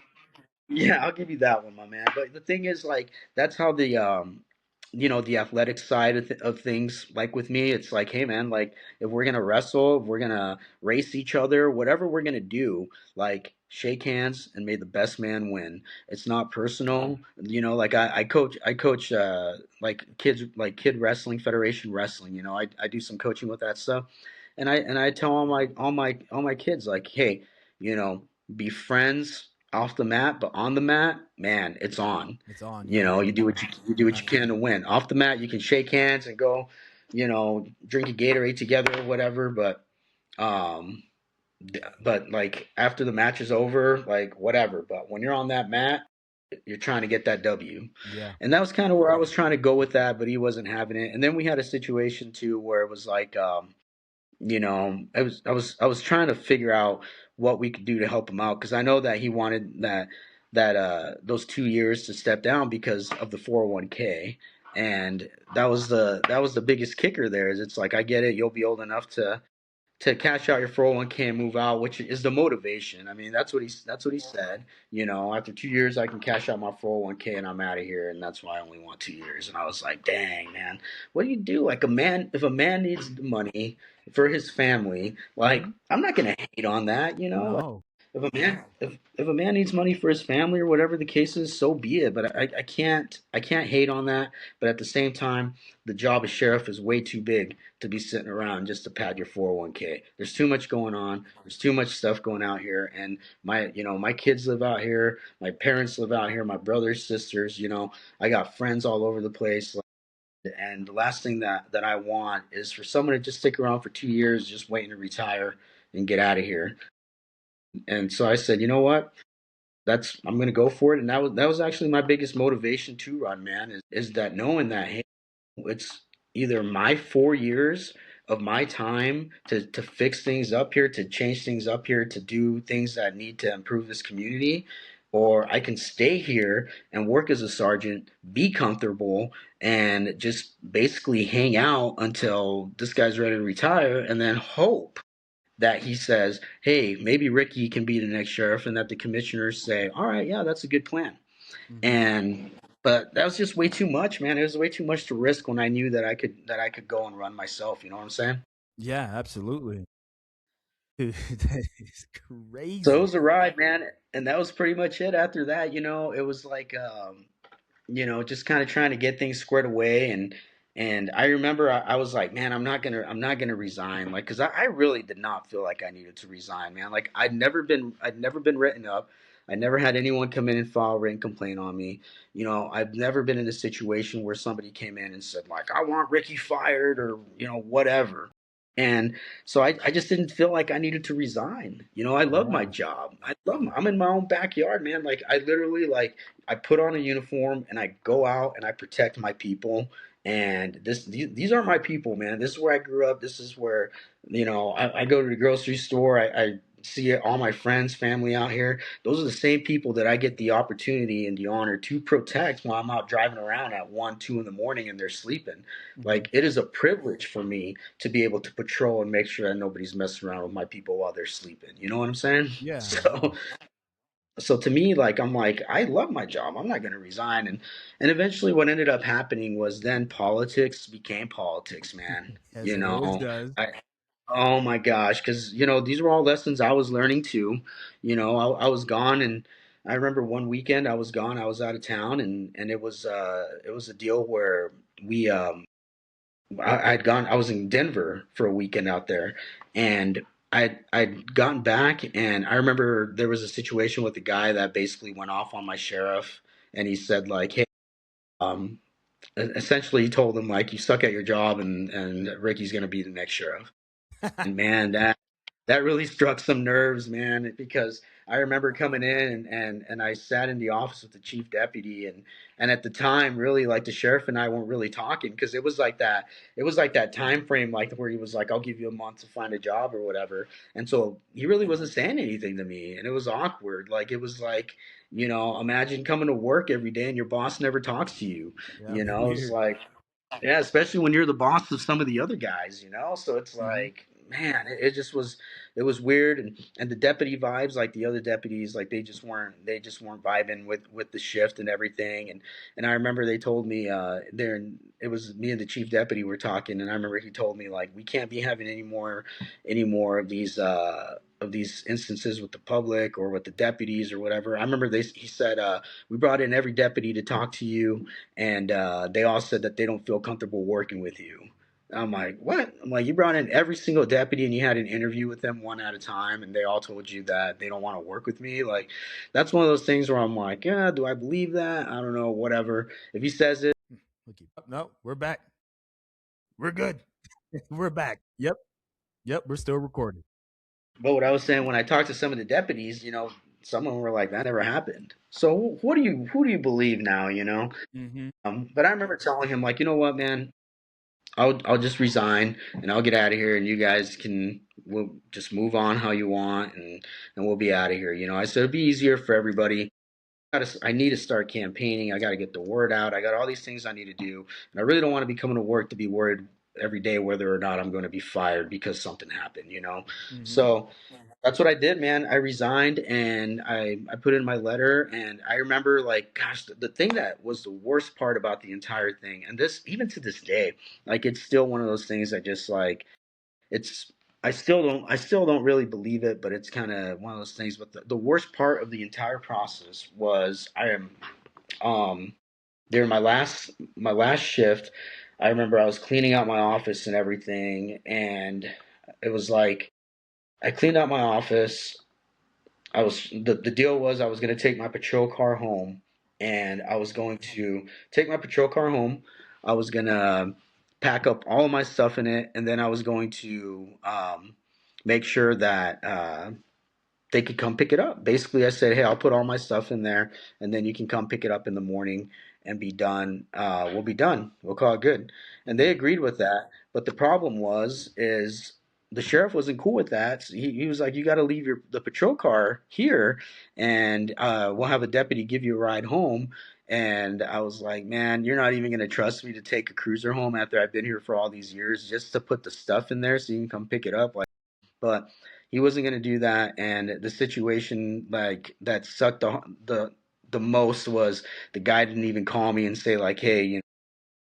yeah, I'll give you that one, my man. But the thing is, like, that's how the athletic side of things, like with me, it's like, hey, man, like, if we're gonna wrestle, if we're gonna race each other, whatever we're gonna do, like, shake hands and may the best man win. It's not personal, Like I coach, like kids, like kid wrestling, federation wrestling. I do some coaching with that stuff, and I tell all my kids like, hey, you know, be friends off the mat, but on the mat, man, it's on. It's on. Yeah, You do what you can to absolutely. win. Off the mat, you can shake hands and go, drink a Gatorade together or whatever. Um, but like after the match is over, like whatever. But when you're on that mat, you're trying to get that W. Yeah. And that was kind of where I was trying to go with that, but he wasn't having it. And then we had a situation too where it was like, I was trying to figure out what we could do to help him out because I know that he wanted that those 2 years to step down because of the 401k, and that was the biggest kicker there. Is it's like I get it, you'll be old enough to cash out your 401k and move out, which is the motivation. I mean, that's what he said. After 2 years, I can cash out my 401k and I'm out of here, and that's why I only want 2 years. And I was like, dang, man, what do you do? Like if a man needs the money for his family, like Hmm. I'm not gonna hate on that. No. If a man needs money for his family or whatever the case is, so be it. But I can't hate on that. But at the same time, the job of sheriff is way too big to be sitting around just to pad your 401k. There's too much going on. There's too much stuff going out here, and my kids live out here. My parents live out here. My brothers, sisters. I got friends all over the place. And the last thing that I want is for someone to just stick around for 2 years, just waiting to retire and get out of here. And so I said, you know what? That's I'm gonna go for it. And that was actually my biggest motivation to run, man, is that knowing that, hey, it's either my 4 years of my time to fix things up here, to change things up here, to do things that need to improve this community, or I can stay here and work as a sergeant, be comfortable, and just basically hang out until this guy's ready to retire, and then hope that he says, hey, maybe Ricky can be the next sheriff, and that the commissioners say, all right, yeah, that's a good plan. Hmm. And but that was just way too much, man. It was way too much to risk when I knew that I could go and run myself. You know what I'm saying? Yeah, absolutely. Dude, that is So it crazy. was a ride, man. And that was pretty much it. After that, it was like just kind of trying to get things squared away. And I remember I was like, man, I'm not gonna resign, like, because I really did not feel like I needed to resign, man. Like I'd never been written up. I never had anyone come in and file a written complaint on me. I've never been in a situation where somebody came in and said like, I want Ricky fired, or whatever. And so I just didn't feel like I needed to resign. I love my Yeah. job. I'm in my own backyard, man. Like I literally, like, I put on a uniform and I go out and I protect my people. And these are my people, man. This is where I grew up. This is where, I go to the grocery store. I see all my friends, family out here. Those are the same people that I get the opportunity and the honor to protect while I'm out driving around at 1, 2 in the morning and they're sleeping. Hmm. Like, it is a privilege for me to be able to patrol and make sure that nobody's messing around with my people while they're sleeping. You know what I'm saying? Yeah. So so to me, like I'm like, I love my job. I'm not going to resign. And eventually, what ended up happening was then politics became politics, man. As You it always know, does. I oh my gosh, because these were all lessons I was learning too. I was gone, and I remember one weekend I was gone. I was out of town, and it was a deal where we I'd gone. I was in Denver for a weekend out there, and I'd gotten back, and I remember there was a situation with a guy that basically went off on my sheriff, and he said like, "Hey, um, essentially he told him like, you suck at your job, and Ricky's gonna be the next sheriff." And man, that really struck some nerves, man, because I remember coming in, and I sat in the office with the chief deputy, and at the time really like the sheriff and I weren't really talking because it was like that time frame like where he was like, I'll give you a month to find a job or whatever. And so he really wasn't saying anything to me, and it was awkward. Like it was like, imagine coming to work every day and your boss never talks to you. Yeah, It's weird. like, yeah, especially when you're the boss of some of the other guys. So it's Hmm. like, man, it was weird, and the deputy vibes, like the other deputies, like they just weren't vibing with the shift and everything. And I remember they told me there it was me and the chief deputy were talking, and I remember he told me like, we can't be having any more of these instances with the public or with the deputies or whatever. I remember he said, we brought in every deputy to talk to you, and they all said that they don't feel comfortable working with you. I'm like, what? I'm like, you brought in every single deputy and you had an interview with them one at a time, and they all told you that they don't want to work with me. Like, that's one of those things where I'm like, yeah, do I believe that? I don't know, whatever. If he says it, We'll keep up. No, we're back. We're good. We're back. Yep. Yep. We're still recording. but what I was saying, when I talked to some of the deputies, some of them were like, that never happened. So who do you believe now? Hmm. But I remember telling him like, you know what, man, I'll just resign and I'll get out of here, and you guys we'll just move on how you want, and we'll be out of here. I said it'd be easier for everybody. I need to start campaigning. I got to get the word out. I got all these things I need to do, and I really don't want to be coming to work to be worried every day whether or not I'm going to be fired because something happened. Hmm. So that's what I did, man. I resigned, and I put in my letter. And I remember, like, gosh, the thing that was the worst part about the entire thing, and this, even to this day, like, it's still one of those things that just like, it's, I still don't really believe it, but it's kind of one of those things. But the worst part of the entire process was um, during my last shift, I remember I was cleaning out my office and everything. And it was like, I cleaned out my office. The deal was I was going to take my patrol car home, and I was going to take my patrol car home. I was going to pack up all of my stuff in it, and then I was going to make sure that they could come pick it up. Basically, I said, "Hey, I'll put all my stuff in there, and then you can come pick it up in the morning and be done. We'll be done. We'll call it good." And they agreed with that. But the problem is the sheriff wasn't cool with that. So he was like, "You got to leave the patrol car here, and we'll have a deputy give you a ride home." And I was like, "Man, you're not even going to trust me to take a cruiser home after I've been here for all these years just to put the stuff in there so you can come pick it up." But he wasn't going to do that. And the situation like that sucked the most was the guy didn't even call me and say like, hey,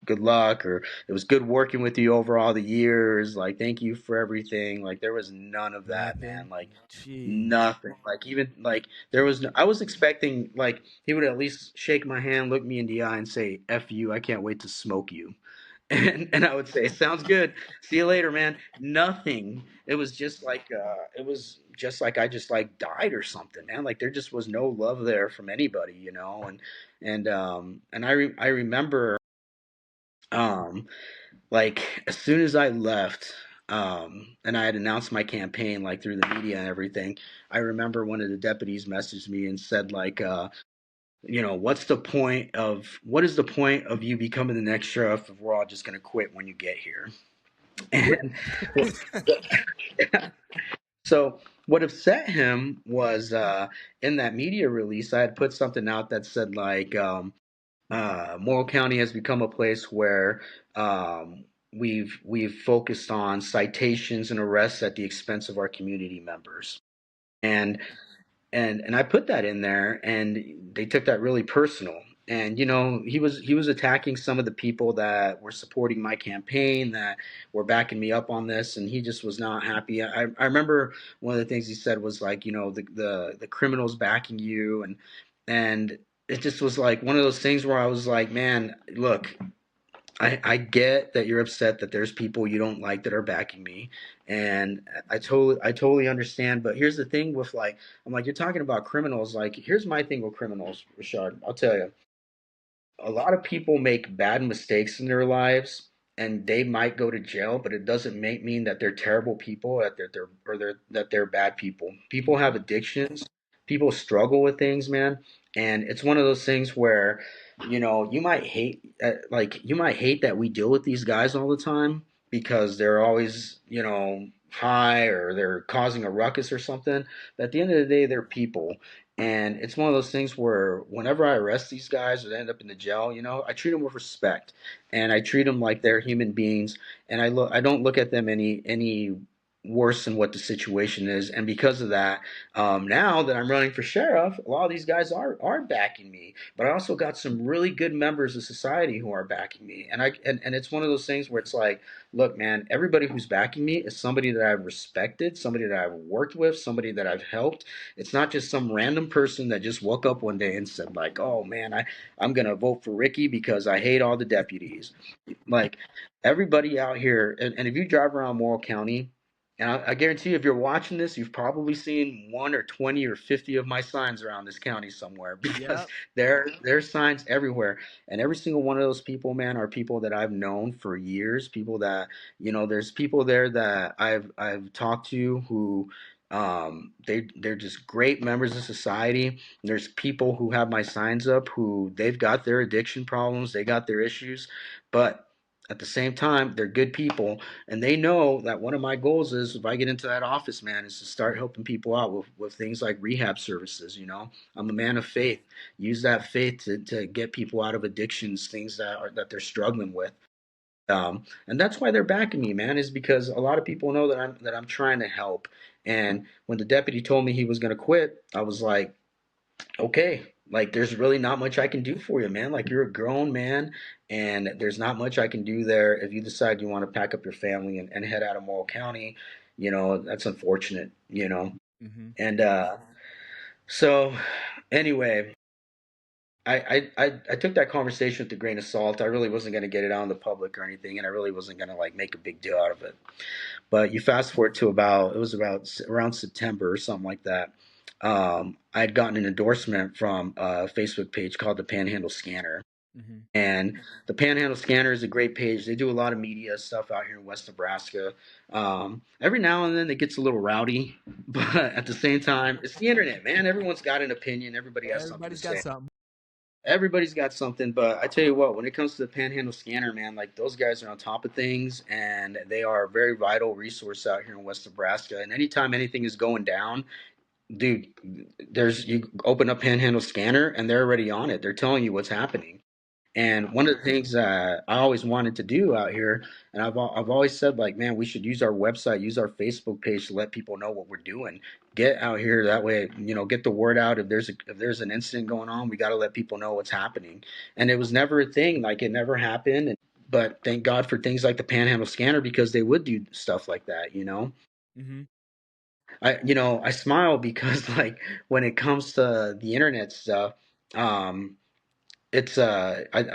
good luck, or it was good working with you over all the years, like thank you for everything. Like there was none of that, man. Nothing. Like Jeez. nothing. Like even like there was no, I was expecting like he would at least shake my hand, look me in the eye, and say, F you, I can't wait to smoke you. And I would say, sounds good. See you later, man. Nothing. It was just like I just like died or something, man. Like there just was no love there from anybody. And I remember um like as soon as I left, and I had announced my campaign like through the media and everything. I remember one of the deputies messaged me and said like, what is the point of you becoming the next sheriff if we're all just going to quit when you get here? What? And so what upset him was in that media release, I had put something out that said like, Morrill County has become a place where we've focused on citations and arrests at the expense of our community members. And and I put that in there, and they took that really personal. And he was attacking some of the people that were supporting my campaign, that were backing me up on this, and he just was not happy. I remember one of the things he said was like, the criminals backing you, and it just was like one of those things where I was like, man, look, I get that you're upset that there's people you don't like that are backing me, and I totally understand. But here's the thing with, like, I'm like, you're talking about criminals. Like, here's my thing with criminals, Rashad. I'll tell you, a lot of people make bad mistakes in their lives, and they might go to jail, but it doesn't mean that they're terrible people, that they're bad people. People have addictions. People struggle with things, man, and it's one of those things where, you might hate that we deal with these guys all the time because they're always, high, or they're causing a ruckus or something. But at the end of the day, they're people, and it's one of those things where whenever I arrest these guys or they end up in the jail, I treat them with respect, and I treat them like they're human beings, and I don't look at them any worse than what the situation is. And because of that, now that I'm running for sheriff, a lot of these guys are backing me, but I also got some really good members of society who are backing me, and it's one of those things where it's like, look, man, everybody who's backing me is somebody that I've respected, somebody that I've worked with, somebody that I've helped. It's not just some random person that just woke up one day and said, like, oh man, I'm gonna vote for Ricky because I hate all the deputies. Like, everybody out here, and if you drive around Morrill County, and I guarantee you, if you're watching this, you've probably seen 1 or 20 or 50 of my signs around this county somewhere, because Yep. there's signs everywhere. And every single one of those people, man, are people that I've known for years. People that, there's people there that I've talked to who, they're just great members of society. There's people who have my signs up who they've got their addiction problems, they got their issues, but at the same time, they're good people, and they know that one of my goals is, if I get into that office, man, is to start helping people out with things like rehab services. I'm a man of faith. Use that faith to get people out of addictions, things that they're struggling with. And that's why they're backing me, man, is because a lot of people know that I'm trying to help. And when the deputy told me he was going to quit, I was like, okay, like, there's really not much I can do for you, man. Like, you're a grown man, and there's not much I can do there. If you decide you want to pack up your family and head out of Morrill County, that's unfortunate. Mm-hmm. And so, anyway, I took that conversation with a grain of salt. I really wasn't going to get it out in the public or anything, and I really wasn't going to, like, make a big deal out of it. But you fast forward to about around September or something like that. I had gotten an endorsement from a Facebook page called the Panhandle Scanner. Mm-hmm. And the Panhandle Scanner is a great page. They do a lot of media stuff out here in West Nebraska. Every now and then it gets a little rowdy, but at the same time, it's the internet, man. Everyone's got an opinion. Everybody has something to Everybody's got say. something. Everybody's got something, but I tell you what, when it comes to the Panhandle Scanner, man, like, those guys are on top of things, and they are a very vital resource out here in West Nebraska. And anytime anything is going down, dude, you open up Panhandle Scanner, and they're already on it. They're telling you what's happening. And one of the things that I always wanted to do out here, and I've always said, like, man, we should use our website, use our Facebook page to let people know what we're doing. Get out here that way, get the word out. If there's an incident going on, we got to let people know what's happening. And it was never a thing, like, it never happened. But thank God for things like the Panhandle Scanner, because they would do stuff like that. Mm-hmm. I smile because, like, when it comes to the internet stuff, um, I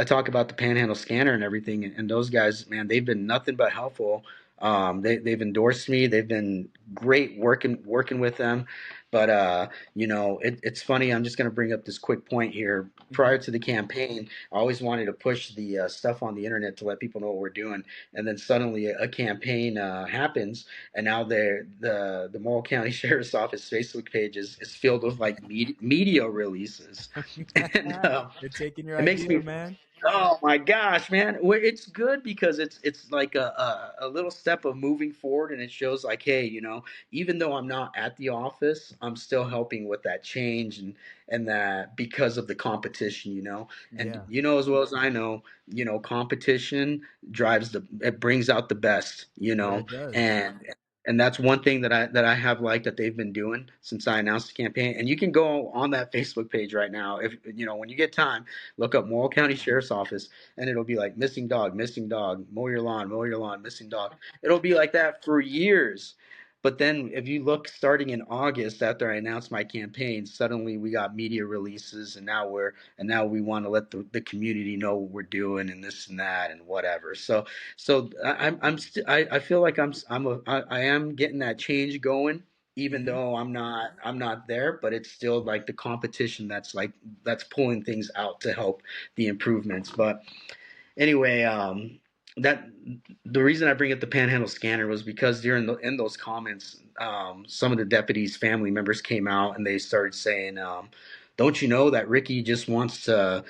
talk about the Panhandle Scanner and everything, and those guys, man, they've been nothing but helpful. They've endorsed me. They've been great working with them. But it's funny. I'm just going to bring up this quick point here. Mm-hmm. Prior to the campaign, I always wanted to push the stuff on the internet to let people know what we're doing, and then suddenly a campaign happens, and now the Morrill County Sheriff's Office Facebook page is filled with, like, media releases, and They're taking your it makes idea, me, man. oh my gosh, man. It's good because it's like a little step of moving forward, and it shows, like, hey, even though I'm not at the office, I'm still helping with that change, and that, because of the competition. And Yeah. as well as I know, competition it brings out the best. Yeah, it does. And and that's one thing that I have liked that they've been doing since I announced the campaign. And you can go on that Facebook page right now, if you know when you get time, look up Morrill County Sheriff's Office, and it'll be like missing dog, mow your lawn, missing dog. It'll be like that for years. But then if you look starting in August after I announced my campaign, suddenly we got media releases, and now we want to let the community know what we're doing and this and that and whatever. I feel like I am getting that change going, even Hmm. though I'm not there, but it's still like the competition that's pulling things out to help the improvements. But anyway, that the reason I bring up the Panhandle scanner was because during in those comments, some of the deputies' family members came out and they started saying, "Don't you know that Ricky just wants to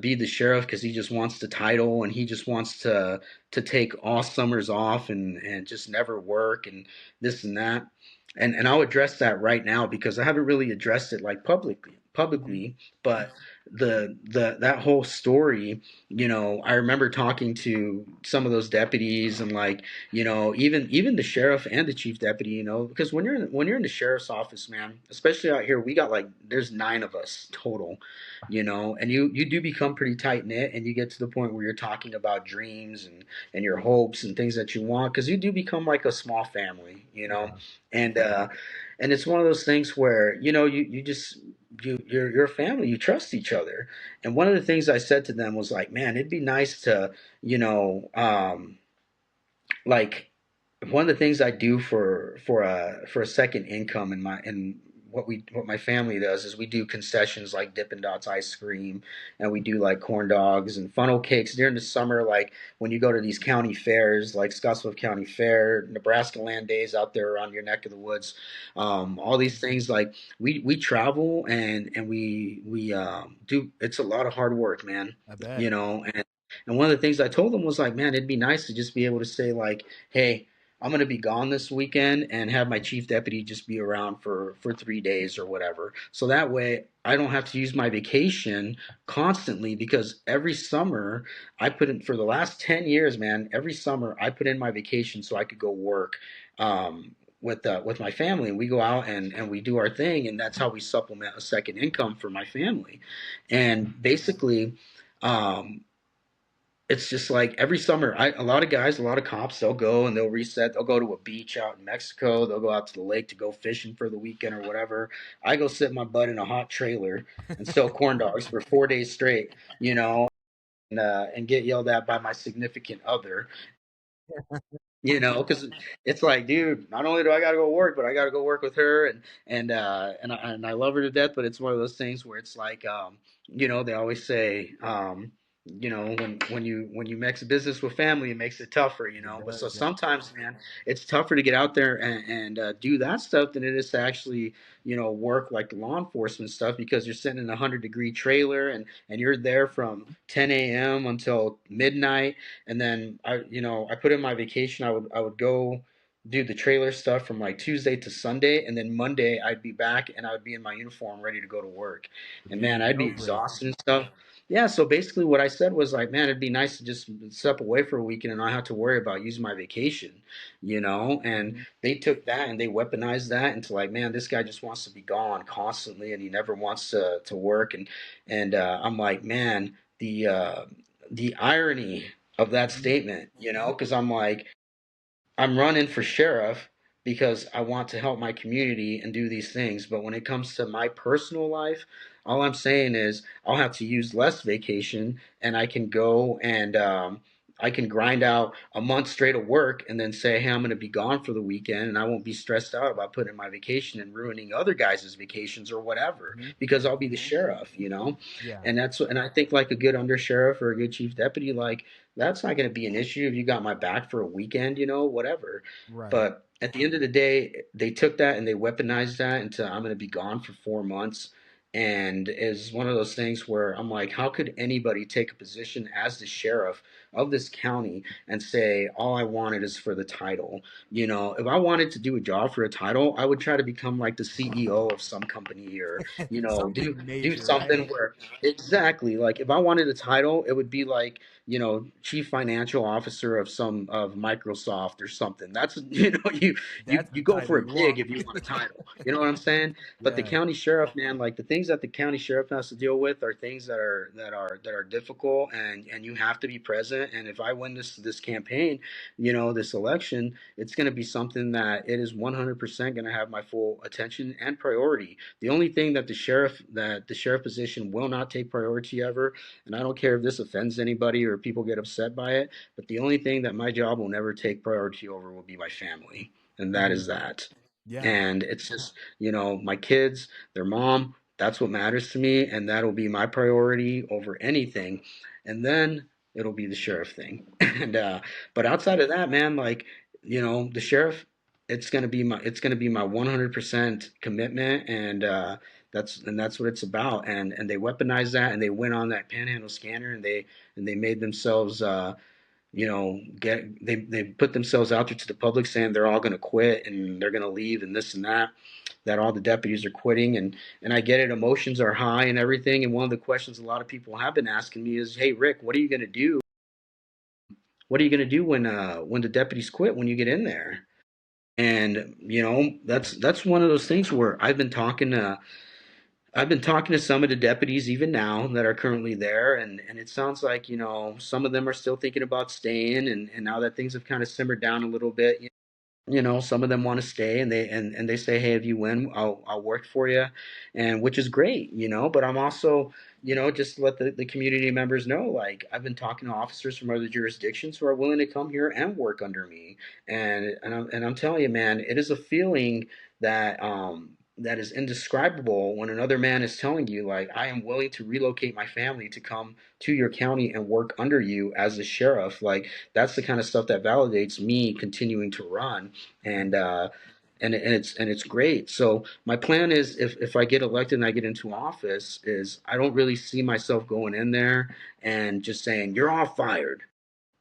be the sheriff because he just wants the title and he just wants to take all summers off and just never work and this and that." And I'll address that right now because I haven't really addressed it like Hmm. publicly, but the that whole story, I remember talking to some of those deputies and like, even the sheriff and the chief deputy, because when you're in the sheriff's office, man, especially out here, we got like there's 9 of us total, and you do become pretty tight knit, and you get to the point where you're talking about dreams and your hopes and things that you want, because you do become like a small family, Yeah. and it's one of those things where you just you're a family, you trust each other. And one of the things I said to them was like, man, it'd be nice to, you know, like one of the things I do for a second income in what my family does is we do concessions like Dippin' Dots ice cream, and we do like corn dogs and funnel cakes during the summer. Like when you go to these county fairs, like Scottsbluff County Fair, Nebraska Land Days out there around your neck of the woods, all these things, like we travel and we do. It's a lot of hard work, man. I bet. And one of the things I told them was like, man, it'd be nice to just be able to say like, hey, I'm going to be gone this weekend and have my chief deputy just be around for 3 days or whatever. So that way I don't have to use my vacation constantly, because every summer I put in, for the last 10 years, man, every summer I put in my vacation so I could go work, with my family, and we go out and we do our thing, and that's how we supplement a second income for my family. And basically, um, it's just like every summer, a lot of guys, a lot of cops, they'll go and they'll reset. They'll go to a beach out in Mexico. They'll go out to the lake to go fishing for the weekend or whatever. I go sit my butt in a hot trailer and sell corn dogs for 4 days straight, and get yelled at by my significant other, because it's like, dude, not only do I got to go work, but I got to go work with her, and I love her to death. But it's one of those things where it's like, they always say, when you mix business with family, it makes it tougher, It But so does. Yeah. sometimes, man, it's tougher to get out there and do that stuff than it is to actually, work like the law enforcement stuff, because you're sitting in a 100-degree trailer and you're there from 10 a.m. until midnight. And then I put in my vacation. I would go do the trailer stuff from like Tuesday to Sunday, and then Monday I'd be back and I would be in my uniform ready to go to work. And man, Dude, I'd be no break. exhausted and stuff. Yeah, so basically what I said was like, man, it'd be nice to just step away for a weekend and not have to worry about using my vacation. And Hmm. they took that and they weaponized that into like, man, this guy just wants to be gone constantly and he never wants to work. And I'm like, man, the irony of that Hmm. statement, because I'm like, I'm running for sheriff because I want to help my community and do these things. But when it comes to my personal life, all I'm saying is I'll have to use less vacation, and I can go and I can grind out a month straight of work and then say, hey, I'm going to be gone for the weekend, and I won't be stressed out about putting my vacation and ruining other guys' vacations or whatever, Hmm. because I'll be the sheriff. Yeah. And I think like a good undersheriff or a good chief deputy, like that's not going to be an issue if you got my back for a weekend, whatever. Right. But at the end of the day, they took that and they weaponized that into I'm going to be gone for 4 months. And is one of those things where I'm like, how could anybody take a position as the sheriff of this county and say all I wanted is for the title. You know, if I wanted to do a job for a title, I would try to become like the CEO of some company, or do Something do major, something right? where exactly, like if I wanted a title, it would be like, chief financial officer of Microsoft or something. That's That's you the go title for a you gig want. if you want a title. You know what I'm saying? But the Yeah. county sheriff, man, like the things that the county sheriff has to deal with are things that are difficult, and you have to be present. And if I win this campaign, this election, it's going to be something that it is 100% going to have my full attention and priority. The only thing that the sheriff position will not take priority ever, and I don't care if this offends anybody or people get upset by it, but the only thing that my job will never take priority over will be my family, and that Hmm. is that. Yeah. And it's just, my kids, their mom, that's what matters to me, and that'll be my priority over anything. And then it'll be the sheriff thing. And but outside of that, man, like, the sheriff, it's gonna be my 100% commitment, and that's what it's about. And they weaponized that, and they went on that panhandle scanner, and they made themselves they put themselves out there to the public saying they're all going to quit and they're going to leave and this and that all the deputies are quitting. And I get it, emotions are high and everything. And one of the questions a lot of people have been asking me is, hey Rick, what are you going to do when the deputies quit, when you get in there? And that's one of those things where I've been talking to some of the deputies even now that are currently there, and it sounds like, some of them are still thinking about staying, and now that things have kind of simmered down a little bit, some of them want to stay, and they say, hey, if you win, I'll work for you, and which is great, but I'm also, just to let the community members know, like, I've been talking to officers from other jurisdictions who are willing to come here and work under me, and I'm telling you, man, it is a feeling that is indescribable when another man is telling you, like, I am willing to relocate my family to come to your county and work under you as a sheriff. Like, that's the kind of stuff that validates me continuing to run. Hmm. And uh and it's and it's great. So my plan is, if I get elected and I get into office, is I don't really see myself going in there and just saying you're all fired,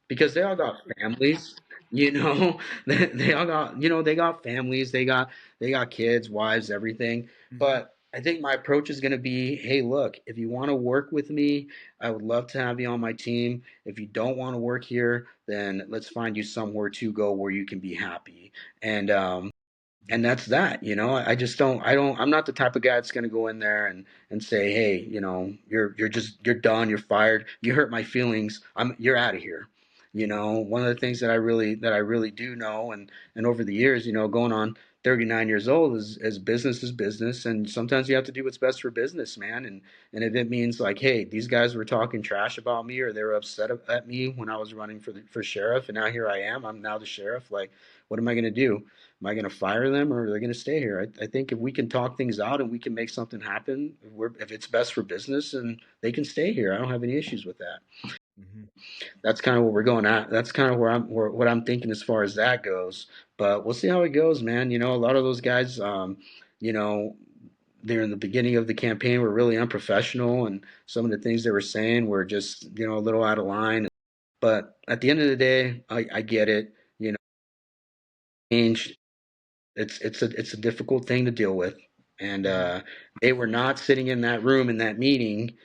because they all got families, you know. They all got, they got families, they got kids, wives, everything. Hmm. But I think my approach is going to be, hey, look, if you want to work with me, I would love to have you on my team. If you don't want to work here, then let's find you somewhere to go where you can be happy. And that's that. I just I'm not the type of guy that's going to go in there and say, hey, you're done, you're fired, you hurt my feelings, you're out of here. One of the things that I really do know, and over the years, going on 39 years old, is business is business, and sometimes you have to do what's best for business, man. And if it means, like, hey, these guys were talking trash about me, or they were upset at me when I was running for sheriff, and now here I am, I'm now the sheriff. Like, what am I going to do? Am I going to fire them, or are they going to stay here? I think if we can talk things out and we can make something happen, if it's best for business, and they can stay here, I don't have any issues with that. Hmm. That's kind of what we're going at. That's kind of what I'm thinking as far as that goes. But we'll see how it goes, man. A lot of those guys, you know, they're in the beginning of the campaign were really unprofessional, and some of the things they were saying were just, a little out of line. But at the end of the day, I get it. Change, it's a difficult thing to deal with, and Hmm. they were not sitting in that room in that meeting,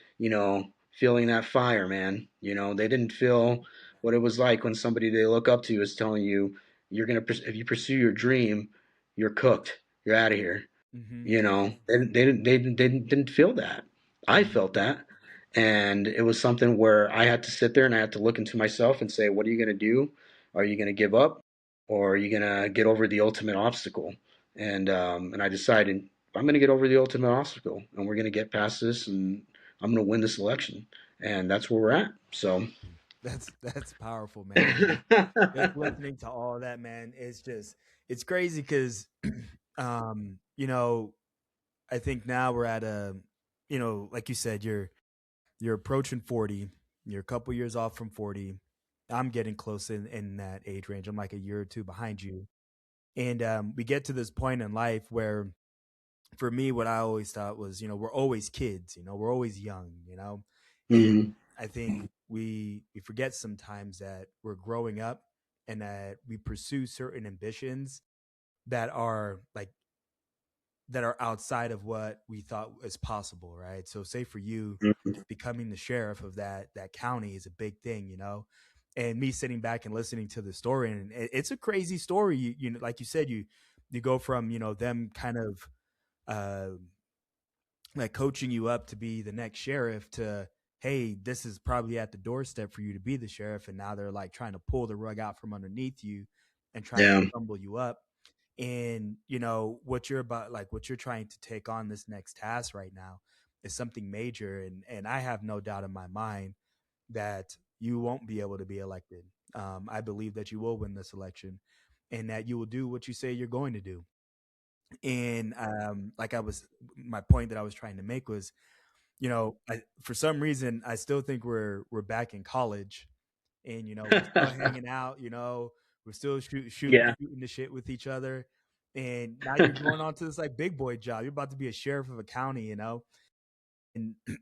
feeling that fire, man. They didn't feel what it was like when somebody they look up to is telling you, if you pursue your dream, you're cooked, you're out of here. Hmm. They didn't feel that. I Hmm. felt that, and it was something where I had to sit there and I had to look into myself and say, what are you going to do? Are you going to give up, or are you going to get over the ultimate obstacle? And I decided, I'm going to get over the ultimate obstacle, and we're going to get past this, and I'm going to win this election, and that's where we're at. So. That's powerful, man. And just listening to all that, man, it's crazy because, you know, I think now we're at a, like you said, you're approaching 40. You're a couple years off from 40. I'm getting close in that age range. I'm like a year or two behind you. And we get to this point in life where, for me, what I always thought was, we're always kids, we're always young, and Mhm. I think we forget sometimes that we're growing up and that we pursue certain ambitions that are like that are outside of what we thought is possible, right? So say for you, Mhm. becoming the sheriff of that county is a big thing, you know. And me sitting back and listening to the story, and it's a crazy story. You know, like you said, you go from them kind of uh, like coaching you up to be the next sheriff to, hey, this is probably at the doorstep for you to be the sheriff, and now they're like trying to pull the rug out from underneath you and try to Yeah, crumble you up. And what you're about, like what you're trying to take on this next task right now is something major, and I have no doubt in my mind that you won't be able to be elected. I believe that you will win this election and that you will do what you say you're going to do. And like I was my point that I was trying to make was, for some reason I still think we're back in college, and we're still hanging out. We're still yeah, shooting the shit with each other, and now you're going on to this like big boy job. You're about to be a sheriff of a county, and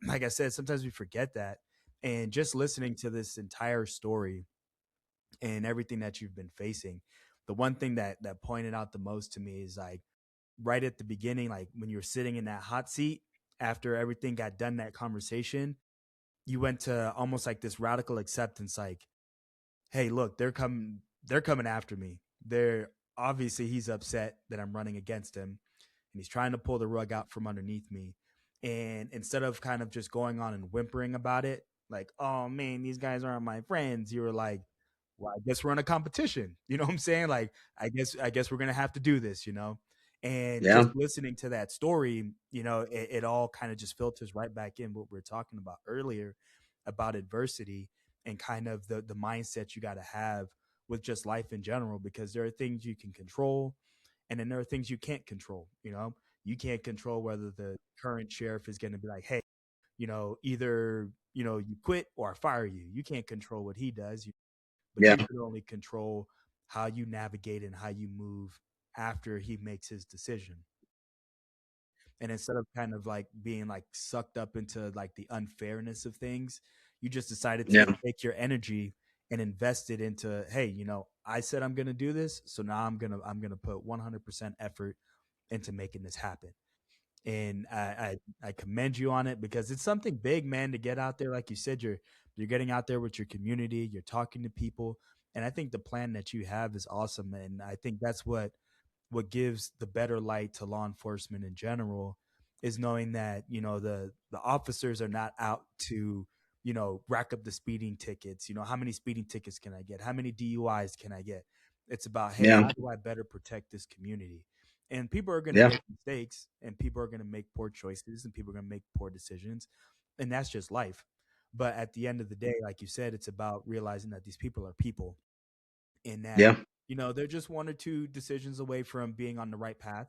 like I said, sometimes we forget that. And just listening to this entire story and everything that you've been facing, the one thing that pointed out the most to me is like right at the beginning, like when you were sitting in that hot seat after everything got done, that conversation, you went to almost like this radical acceptance, like, hey, look, they're coming after me. They're obviously he's upset that I'm running against him, and he's trying to pull the rug out from underneath me. And instead of kind of just going on and whimpering about it, like, oh man, these guys aren't my friends, you were like, well, I guess we're in a competition. You know what I'm saying? Like, I guess we're gonna have to do this. And just yeah, listening to that story, it all kind of just filters right back in what we are talking about earlier about adversity and kind of the mindset you got to have with just life in general, because there are things you can control and then there are things you can't control. You can't control whether the current sheriff is going to be like, hey, either you quit or I fire you. You can't control what he does, but yeah, you can only control how you navigate and how you move after he makes his decision. And instead of kind of like being like sucked up into like the unfairness of things, you just decided to yeah, take your energy and invest it into, hey, I said I'm going to do this, so now I'm going to put 100% effort into making this happen. And I commend you on it, because it's something big, man, to get out there. Like you said, you're getting out there with your community, you're talking to people, and I think the plan that you have is awesome. And I think that's what gives the better light to law enforcement in general, is knowing that the officers are not out to rack up the speeding tickets. How many speeding tickets can I get, how many DUIs can I get? It's about, hey, yeah, how do I better protect this community? And people are going to yeah, make mistakes, and people are going to make poor choices, and people are going to make poor decisions, and that's just life. But at the end of the day, like you said, it's about realizing that these people are people, and that yeah, they're just one or two decisions away from being on the right path.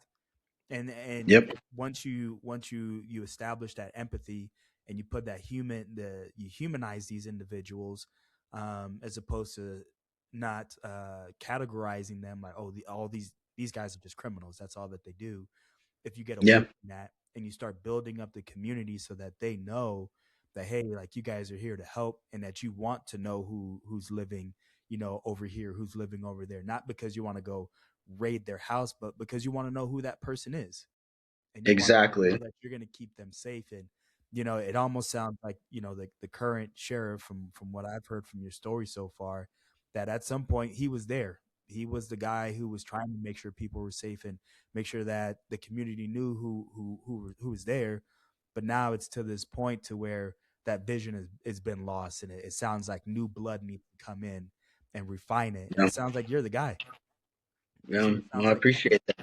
And yep, once you establish that empathy, and you put that you humanize these individuals, as opposed to not categorizing them like, oh, all these guys are just criminals, that's all that they do. If you get away yeah, from that and you start building up the community so that they know that, hey, like, you guys are here to help, and that you want to know who's living over here, who's living over there, not because you want to go raid their house, but because you want to know who that person is, and you want to know exactly. that you're going to keep them safe. And it almost sounds like the current sheriff, from what I've heard from your story so far, that at some point he was there. He was the guy who was trying to make sure people were safe and make sure that the community knew who was there. But now it's to this point to where that vision has been lost, and it sounds like new blood needs to come in and refine it. And Yeah, it sounds like you're the guy. That's yeah. what it Well, sounds I like. appreciate that.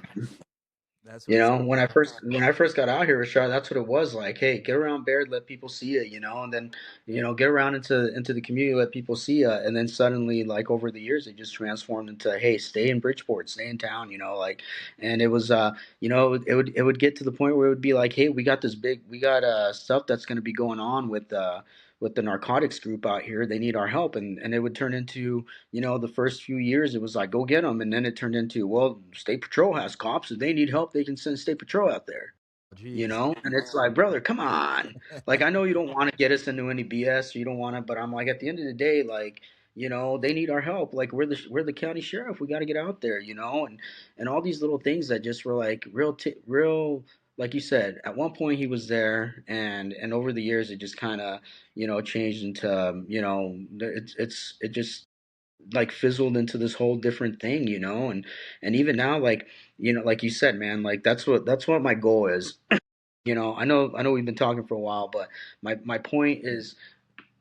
That's what You it know, sounds when I first got out here, Rashad, that's what it was like. Hey, get around Baird, let people see you, and then get around into the community, let people see you, and then suddenly, like over the years, it just transformed into, hey, stay in Bridgeport, stay in town, like, and it was, it would get to the point where it would be like, hey, we got stuff that's going to be going on with the narcotics group out here. They need our help, and it would turn into, the first few years it was like, go get them, and then it turned into, well, state patrol has cops. If they need help, they can send state patrol out there. Jeez. And it's like, brother, come on. Like, I know you don't want to get us into any BS, or you don't want to, but I'm like, at the end of the day, like, they need our help. Like, we're the county sheriff. We got to get out there, and all these little things that just were like real. Like you said, at one point he was there, and over the years it just kind of changed into it just like fizzled into this whole different thing, and even now, like like you said, man, like that's what my goal is. I know we've been talking for a while, but my point is,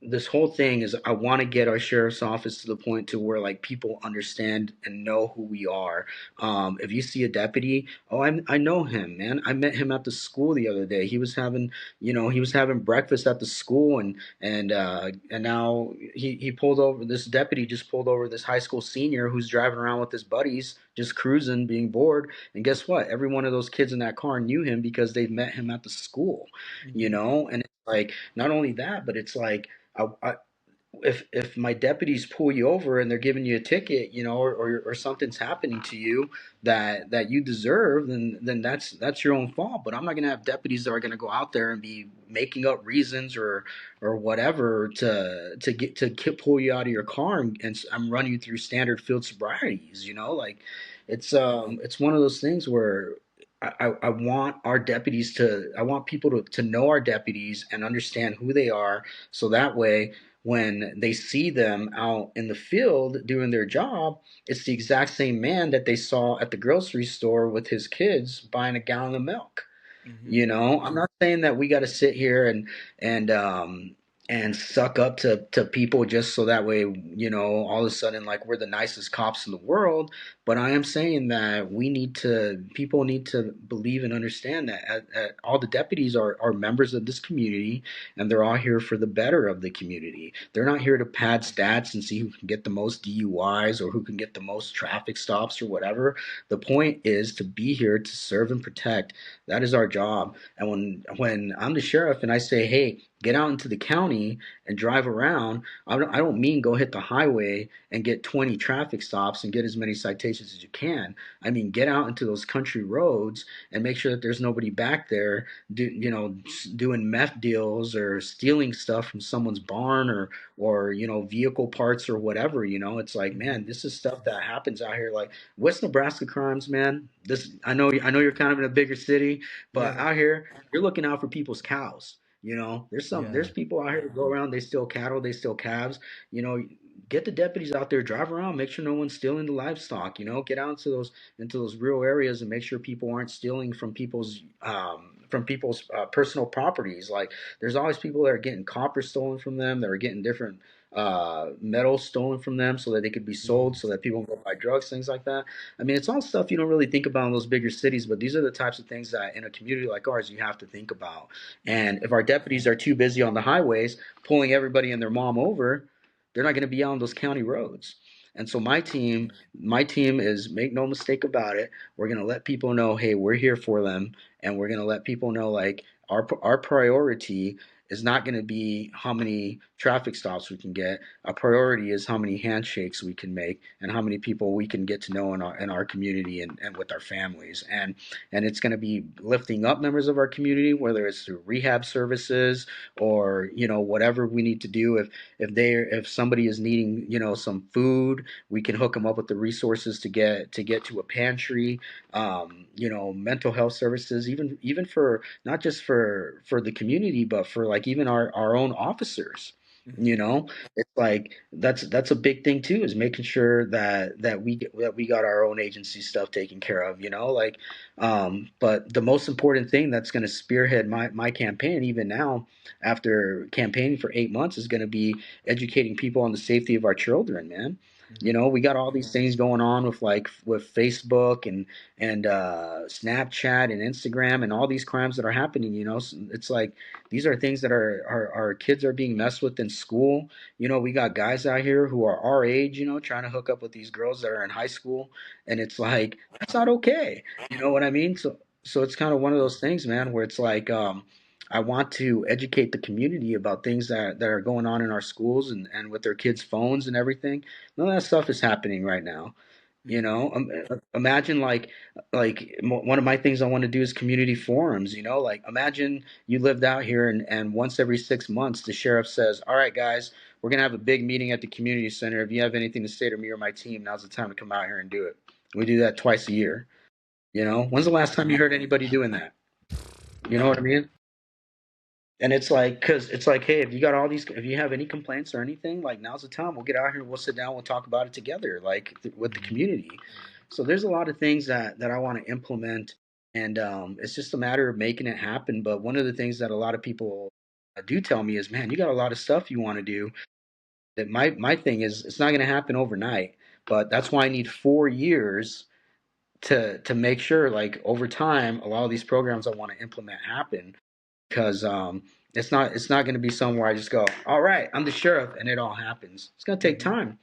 this whole thing is, I want to get our sheriff's office to the point to where like people understand and know who we are. If you see a deputy, oh, I know him, man. I met him at the school the other day. He was having breakfast at the school, and now he pulled over. This deputy just pulled over this high school senior who's driving around with his buddies, just cruising, being bored. And guess what? Every one of those kids in that car knew him because they met him at the school. Hmm. And it's like, not only that, but it's like, I, if my deputies pull you over and they're giving you a ticket, or something's happening to you that you deserve, then that's your own fault. But I'm not going to have deputies that are going to go out there and be making up reasons or whatever to pull you out of your car, and I'm running you through standard field sobrieties. Like, it's one of those things where I want our deputies I want people to know our deputies and understand who they are, so that way when they see them out in the field doing their job, it's the exact same man that they saw at the grocery store with his kids buying a gallon of milk. Hmm. I'm not saying that we got to sit here and suck up to people just so that way, all of a sudden, like, we're the nicest cops in the world. But I am saying that people need to believe and understand that all the deputies are members of this community, and they're all here for the better of the community. They're not here to pad stats and see who can get the most DUIs or who can get the most traffic stops or whatever. The point is to be here to serve and protect. That is our job. And when I'm the sheriff and I say, hey, get out into the county and drive around, I don't mean go hit the highway and get 20 traffic stops and get as many citations as you can. I mean, get out into those country roads and make sure that there's nobody back there doing meth deals or stealing stuff from someone's barn, or vehicle parts or whatever. It's like, Hmm. man, this is stuff that happens out here. Like, West Nebraska crimes, man. This I know you're kind of in a bigger city, but Yeah. out here, you're looking out for people's cows. There's Yeah. people out here that go around, they steal cattle, they steal calves. You know, get the deputies out there, drive around, make sure no one's stealing the livestock. Get out into those rural areas and make sure people aren't stealing from people's personal properties. Like, there's always people that are getting copper stolen from them, that are getting different metals stolen from them so that they could be sold, Hmm. so that people can go buy drugs, things like that. I mean, it's all stuff you don't really think about in those bigger cities, but these are the types of things that in a community like ours you have to think about. Hmm. And if our deputies are too busy on the highways pulling everybody and their mom over, they're not going to be on those county roads. And so my team is, make no mistake about it, we're going to let people know, hey, we're here for them, and we're going to let people know, like, our priority is not going to be how many traffic stops we can get. Our priority is how many handshakes we can make and how many people we can get to know in our community, and with our families. And it's going to be lifting up members of our community, whether it's through rehab services or whatever we need to do. If somebody is needing some food, we can hook them up with the resources to get to a pantry. Mental health services, even for not just for the community, but for, like, even our own officers. Hmm. you know it's like, that's a big thing too, is making sure that we got our own agency stuff taken care of. Like, but the most important thing that's going to spearhead my campaign, even now after campaigning for 8 months, is going to be educating people on the safety of our children, man. Hmm. We got all these things going on with Facebook and Snapchat and Instagram and all these crimes that are happening. It's like, these are things that our kids are being messed with in school. We got guys out here who are our age, trying to hook up with these girls that are in high school, and it's like, that's not okay. You know what I mean? So it's kind of one of those things, man, where it's like, I want to educate the community about things that are going on in our schools, and with their kids' phones and everything. None of that stuff is happening right now. You Mm-hmm. know, imagine one of my things I want to do is community forums. You know, like imagine you lived out here and once every 6 months the sheriff says, "All right, guys, we're gonna have a big meeting at the community center. If you have anything to say to me or my team, now's the time to come out here and do it." We do that twice a year. You know, when's the last time you heard anybody doing that? You know what I mean? And it's like, cause it's like, hey, if you got all these, if you have any complaints or anything, like now's the time. We'll get out here, we'll sit down, we'll talk about it together, like with the Mm-hmm. community. So there's a lot of things that I want to implement, and it's just a matter of making it happen. But one of the things that a lot of people do tell me is, man, you got a lot of stuff you want to do. That my thing is, it's not going to happen overnight. But that's why I need 4 years to make sure, like over time, a lot of these programs I want to implement happen because it's not going to be somewhere I just go, all right, I'm the sheriff, and it all happens. It's going to take Mm-hmm. time,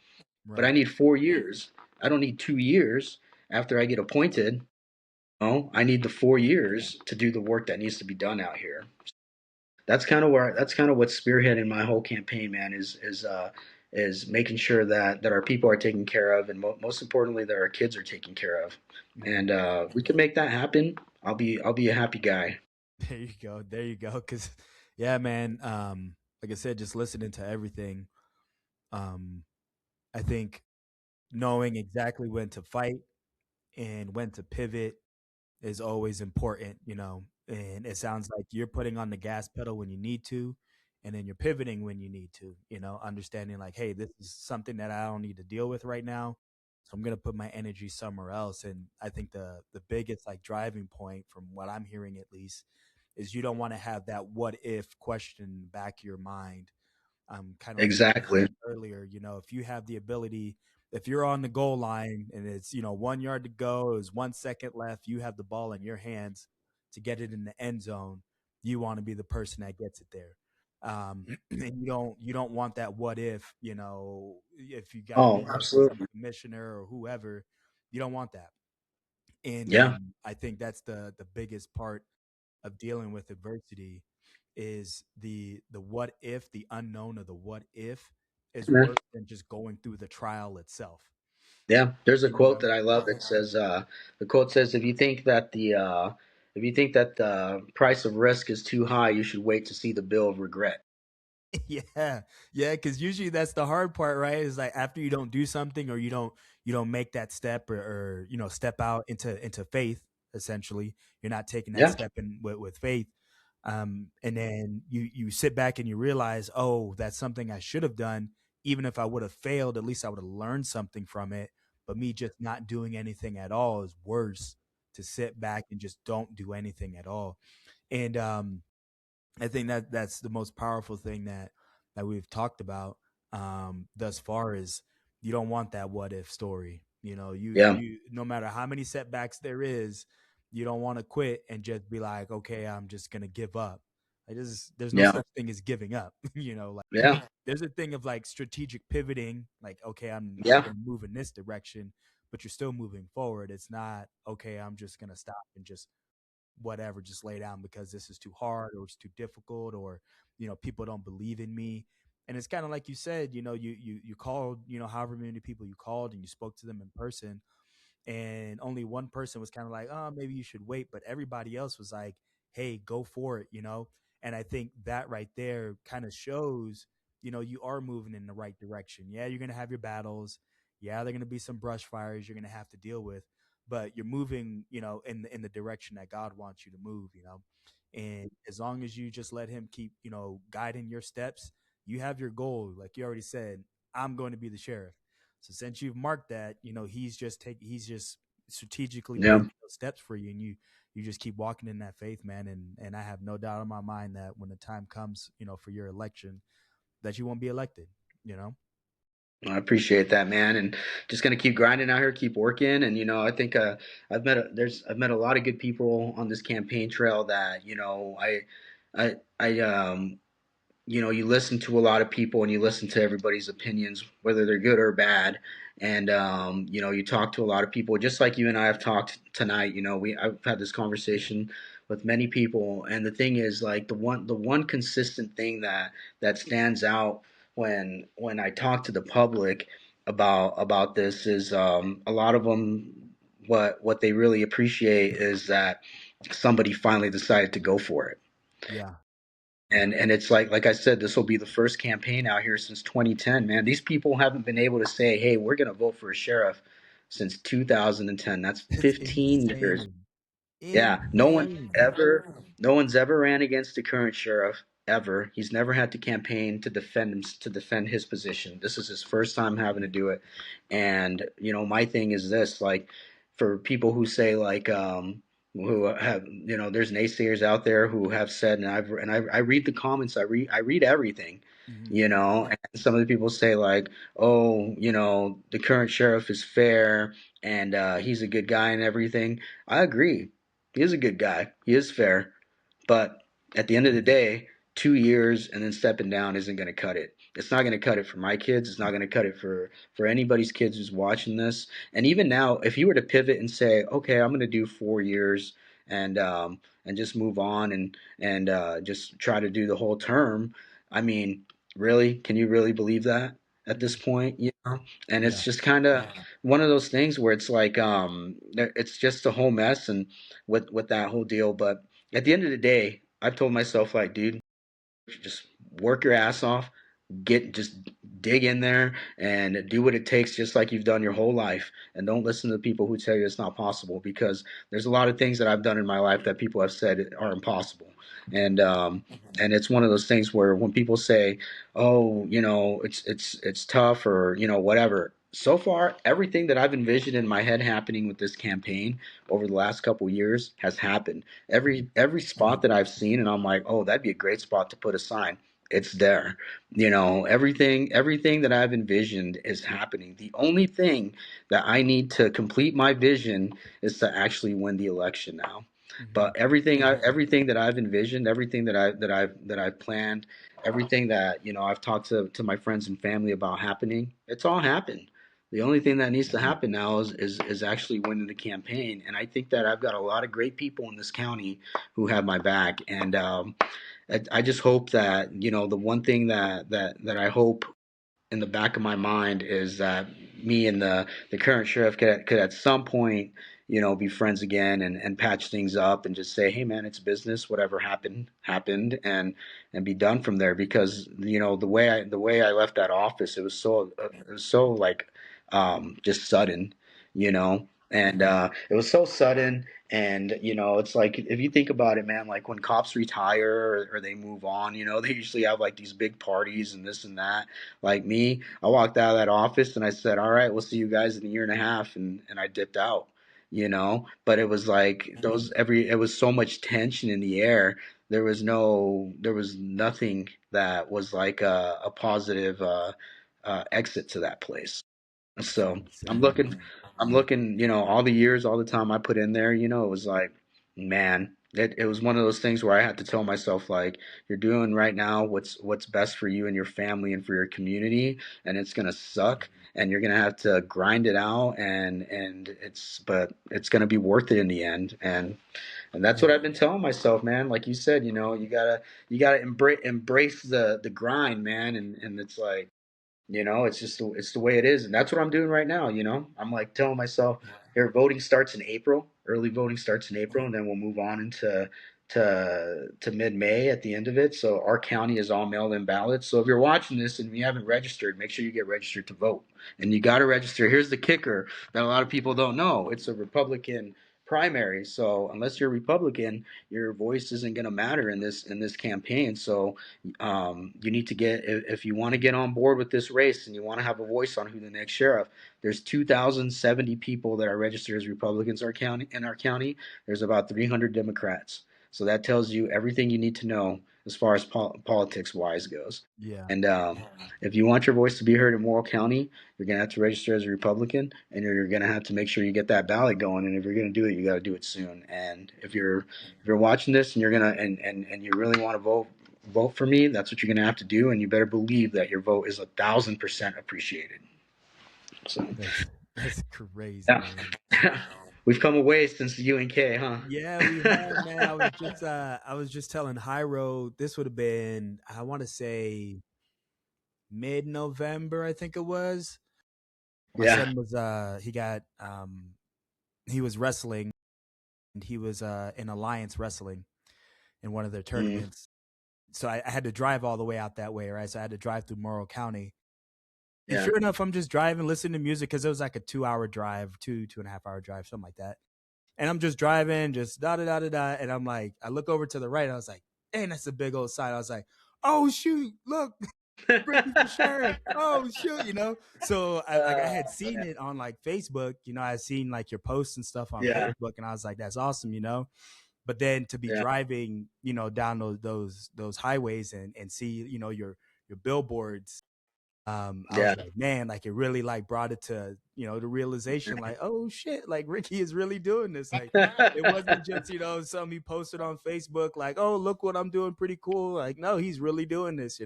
but I Right. need 4 years. I don't need 2 years after I get appointed. No, I need the 4 years to do the work that needs to be done out here. That's kind of what's spearheading my whole campaign, man. Is making sure that our people are taken care of, and most importantly, that our kids are taken care of. Mm-hmm. And we can make that happen. I'll be a happy guy. There you go. There you go. Cause yeah, man. Like I said, just listening to everything. Um, I think knowing exactly when to fight and when to pivot is always important, you know. And it sounds like you're putting on the gas pedal when you need to, and then you're pivoting when you need to, you know, understanding like, hey, this is something that I don't need to deal with right now. So I'm gonna put my energy somewhere else. And I think the biggest like driving point from what I'm hearing at least is you don't want to have that what if question back of your mind, kind of like you Exactly. said earlier, you know, if you have the ability, if you're on the goal line and it's, you know, 1 yard to go, is 1 second left, you have the ball in your hands to get it in the end zone. You want to be the person that gets it there. And you don't want that what if, you know, if you got to Oh, deal with some absolutely. commissioner or whoever, you don't want that. And Yeah. I think that's the biggest part of dealing with adversity is the what if, the unknown of the what if is Man. worse than just going through the trial itself. Yeah. There's a You quote know? that I love that says, the quote says, if you think that the price of risk is too high, you should wait to see the bill of regret. Yeah, yeah, because usually that's the hard part, right? Is like after you don't do something or you don't make that step or you know step out into faith. Essentially, you're not taking that Yeah. step in with faith, and then you sit back and you realize, oh, that's something I should have done. Even if I would have failed, at least I would have learned something from it. But me just not doing anything at all is worse. To sit back and just don't do anything at all, and I think that that's the most powerful thing that we've talked about thus far is you don't want that what if story. You know, Yeah. you no matter how many setbacks there is, you don't want to quit and just be like, okay, I'm just gonna give up. Like there's no Yeah. such thing as giving up. You know, like Yeah. there's a thing of like strategic pivoting. Like okay, I'm Yeah. gonna move in this direction, but you're still moving forward. It's not okay. I'm just gonna stop and just whatever, just lay down because this is too hard or it's too difficult or you know people don't believe in me. And it's kind of like you said, you know, you called, you know, however many people you called and you spoke to them in person, and only one person was kind of like, oh, maybe you should wait, but everybody else was like, hey, go for it, you know. And I think that right there kind of shows, you know, you are moving in the right direction. Yeah, you're gonna have your battles. Yeah, they're gonna be some brush fires you're gonna have to deal with, but you're moving, you know, in the direction that God wants you to move, you know. And as long as you just let Him keep, you know, guiding your steps, you have your goal. Like you already said, I'm going to be the sheriff. So since you've marked that, you know, he's just strategically Yeah. placing those steps for you, and you just keep walking in that faith, man. And I have no doubt in my mind that when the time comes, you know, for your election, that you won't be elected. You know. I appreciate that, man, and just gonna keep grinding out here, keep working, and I think I've met a lot of good people on this campaign trail that I you listen to a lot of people and you listen to everybody's opinions, whether they're good or bad. And, you talk to a lot of people just like you and I have talked tonight. I've had this conversation with many people. And the thing is like the one consistent thing that stands out when I talk to the public about this is a lot of them what they really appreciate is that somebody finally decided to go for it. Yeah. And it's like I said, this will be the first campaign out here since 2010. Man, these people haven't been able to say, "Hey, we're going to vote for a sheriff," since 2010. That's It's 15 years. insane. Yeah, Insane. no one's ever ran against the current sheriff ever. He's never had to campaign to defend his position. This is his first time having to do it. And my thing is this, like, for people who say like who have there's naysayers out there who have said, and I read the comments, I read everything. Hmm. And some of the people say like, oh, the current sheriff is fair and he's a good guy and everything. I agree. He is a good guy. He is fair. But at the end of the day, 2 years and then stepping down isn't going to cut it. It's not going to cut it for my kids. It's not going to cut it for anybody's kids who's watching this. And even now, if you were to pivot and say, okay, I'm going to do 4 years and just move on and just try to do the whole term, I mean, really, can you really believe that at this point? And it's Yeah. just kind of one of those things where it's like it's just a whole mess and with that whole deal. But at the end of the day, I've told myself like, dude, just work your ass off, just dig in there and do what it takes, just like you've done your whole life, and don't listen to the people who tell you it's not possible, because there's a lot of things that I've done in my life that people have said are impossible. And um and it's one of those things where when people say, oh, it's tough, or whatever, so far everything that I've envisioned in my head happening with this campaign over the last couple years has happened. Every spot that I've seen and I'm like, oh, that'd be a great spot to put a sign, it's there. Everything that I've envisioned is happening. The only thing that I need to complete my vision is to actually win the election now. Hmm. But everything that I've envisioned, everything that I've planned, everything that I've talked to my friends and family about happening, it's all happened. The only thing that needs to happen now is actually winning the campaign. And I think that I've got a lot of great people in this county who have my back. And I just hope that the one thing that I hope in the back of my mind is that me and the current sheriff could at some point be friends again and patch things up and just say, hey man, it's business, whatever happened, and be done from there. Because the way I left that office, it was so like just sudden, and it was so sudden. And it's like, if you think about it, man, like when cops retire or they move on, they usually have like these big parties and this and that. Like me, I walked out of that office and I said, all right, we'll see you guys in a year and a half. And I dipped out, but it was like it was so much tension in the air. There was nothing that was like a positive exit to that place. It's So I'm insane. looking, I'm looking, all the years, all the time I put in there, it was like, man, it was one of those things where I had to tell myself, like, you're doing right now what's best for you and your family and for your community, and it's gonna suck, and you're gonna have to grind it out, and but it's gonna be worth it in the end. And that's Yeah. what I've been telling myself, man. Like you said, you gotta embrace the grind, man, and it's like, it's just it's the way it is, and that's what I'm doing right now. I'm like telling myself, here, voting starts in April. Early voting starts in April, and then we'll move on into to mid-May at the end of it. So our county is all mail-in ballots. So if you're watching this and you haven't registered, make sure you get registered to vote. And you got to register. Here's the kicker that a lot of people don't know: it's a Republican primary. So unless you're a Republican, your voice isn't going to matter in this campaign. So you need to get, if you want to get on board with this race and you want to have a voice on who the next sheriff. There's 2,070 people that are registered as Republicans in our county. There's about 300 Democrats. So that tells you everything you need to know as far as politics wise goes. Yeah. And if you want your voice to be heard in Morrill County, you're going to have to register as a Republican, and you're going to have to make sure you get that ballot going. And if you're going to do it, you got to do it soon. And if you're watching this and you're gonna and you really want to vote for me, that's what you're gonna have to do, and you better believe that your vote is 1,000% appreciated. So That's crazy, yeah, man. we've come a ways since the UNK, huh? Yeah, we have, man. I was just telling Hyro this would have been, I want to say, mid-November, I think it was. My Yeah. son was he was wrestling, and he was in alliance wrestling in one of their Mm, tournaments. So I had to drive all the way out that way, right? So I had to drive through Morrow County. And yeah. sure enough, I'm just driving, listening to music because it was like a 2 hour drive, 2.5 hour drive, something like that. And I'm just driving, just da da da da da. And I'm like, I look over to the right. And I was like, dang, that's a big old sign. I was like, oh shoot, look, Ricky for sheriff. Oh shoot, So I had seen Yeah. it on like Facebook. I had seen like your posts and stuff on Yeah. Facebook, and I was like, that's awesome. But then to be Yeah. driving, down those highways and see, your billboards, I Yeah. was like, man, like it really like brought it to, the realization, like, oh shit, like Ricky is really doing this. Like it wasn't just, something he posted on Facebook, like, oh, look what I'm doing, pretty cool. Like, no, he's really doing this.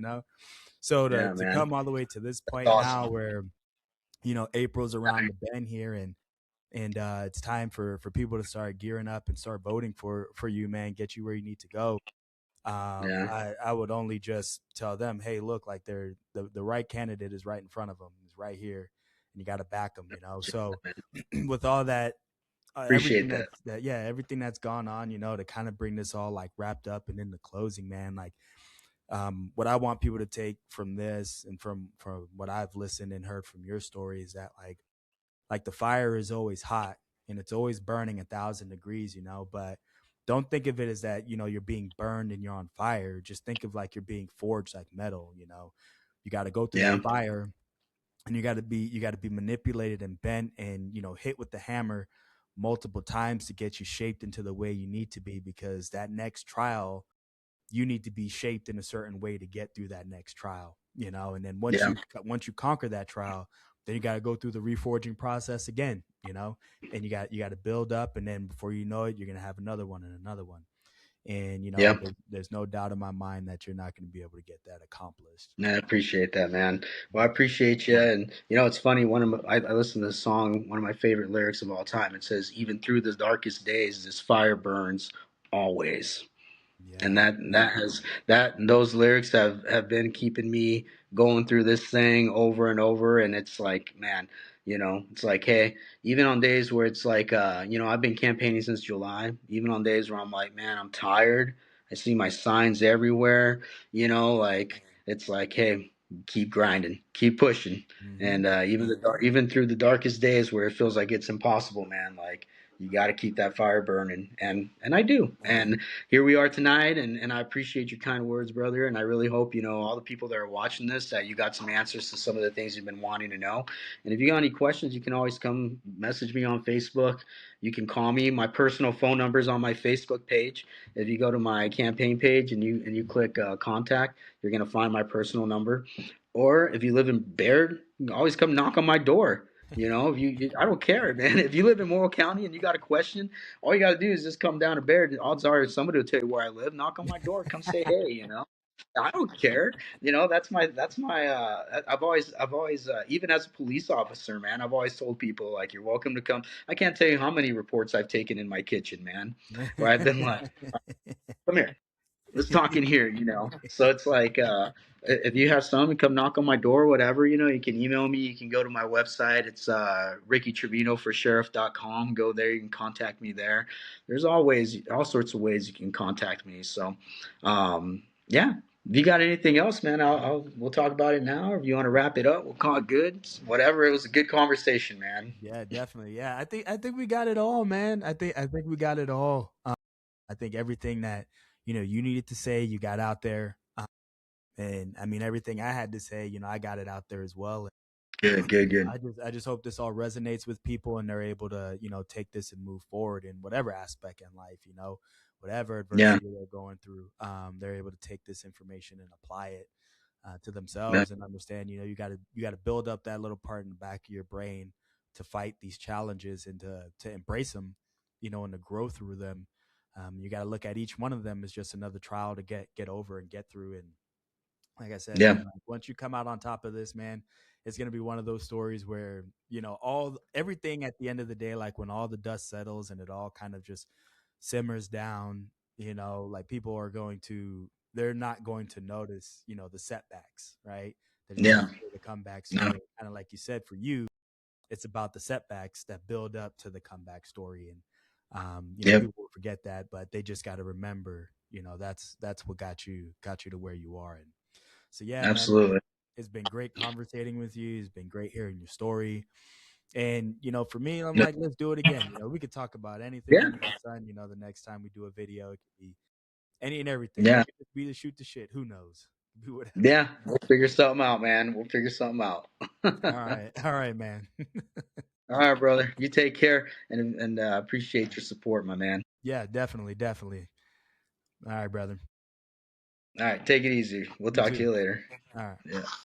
So to Yeah, to man. come all the way to this That's point now awesome. where, April's around the bend here, and it's time for people to start gearing up and start voting for you, man, get you where you need to go. Yeah. I would only just tell them, hey, look, like the right candidate is right in front of them, is right here, and you got to back them. So with all that, everything Appreciate that. that yeah, everything that's gone on, to kind of bring this all like wrapped up and in the closing, man, like what I want people to take from this and from what I've listened and heard from your story is that like the fire is always hot and it's always burning 1,000 degrees, but don't think of it as that, you're being burned and you're on fire. Just think of like you're being forged like metal. You got to go through Yeah. that fire, and you got to be manipulated and bent and, hit with the hammer multiple times to get you shaped into the way you need to be, because that next trial you need to be shaped in a certain way to get through that next trial. And then once Yeah. you conquer that trial, then you got to go through the reforging process again. And you got to build up, and then before you know it, you're going to have another one and another one. And Yeah. there's no doubt in my mind that you're not going to be able to get that accomplished. I appreciate that, man. Well, I appreciate you. And it's funny. I listened to this song. One of my favorite lyrics of all time. It says, "Even through the darkest days, this fire burns always." And Yeah. that those lyrics have been keeping me going through this thing over and over. And it's like, man, it's like, hey, even on days where it's like, I've been campaigning since July. Even on days where I'm like, man, I'm tired. I see my signs everywhere. Like it's like, hey, keep grinding, keep pushing. Hmm. And even through the darkest days where it feels like it's impossible, man, like you got to keep that fire burning. And I do. And here we are tonight, and I appreciate your kind words, brother. And I really hope, all the people that are watching this, that you got some answers to some of the things you've been wanting to know. And if you got any questions, you can always come message me on Facebook. You can call me. My personal phone number is on my Facebook page. If you go to my campaign page and you click contact, you're gonna find my personal number. Or if you live in Baird, you can always come knock on my door. If I don't care, man. If you live in Morrow County and you got a question, all you got to do is just come down to Baird. Odds are somebody will tell you where I live. Knock on my door. Come say hey. I don't care. That's my. I've always even as a police officer, man. I've always told people like you're welcome to come. I can't tell you how many reports I've taken in my kitchen, man, where I've been like, come here, let's talk in here. So it's like if you have some, come knock on my door, whatever. You can email me. You can go to my website. It's rickytrevinoforsheriff.com. Go there. You can contact me there. There's always all sorts of ways you can contact me. So yeah. If you got anything else, man, we'll talk about it now. Or if you want to wrap it up, we'll call it good. Whatever. It was a good conversation, man. Yeah, definitely. Yeah, I think we got it all, man. I think we got it all. I think everything that you needed to say, you got out there. And I mean, everything I had to say, I got it out there as well. Good, good, good. I just hope this all resonates with people, and they're able to, take this and move forward in whatever aspect in life, whatever Yeah, adversity they're going through. They're able to take this information and apply it to yeah, themselves, and understand, you got to build up that little part in the back of your brain to fight these challenges and to embrace them, and to grow through them. You got to look at each one of them as just another trial to get over and get through. And like I said, man, yeah, like once you come out on top of this, man, it's gonna be one of those stories where everything at the end of the day, like when all the dust settles and it all kind of just simmers down, like people are they're not going to notice, the setbacks, right? They're just going yeah. to see the comeback No, story, kind of like you said for you. it's about the setbacks that build up to the comeback story. And Yep. people will forget that, but they just got to remember, that's what got you to where you are. And so yeah, man, Absolutely. it's been great conversating with you. It's been great hearing your story. And for me, I'm Yep. like, let's do it again. We could talk about anything Yeah. under the sun. The next time we do a video, it could be any and everything. It Yeah. could just be to shoot the shit. Who knows? Be whatever. Yeah. We'll figure something out, man. We'll figure something out. All right, man. All right, brother. You take care, and appreciate your support, my man. Yeah, definitely, definitely. All right, brother. All right, take it easy. We'll You talk to too. you later. All right. Yeah.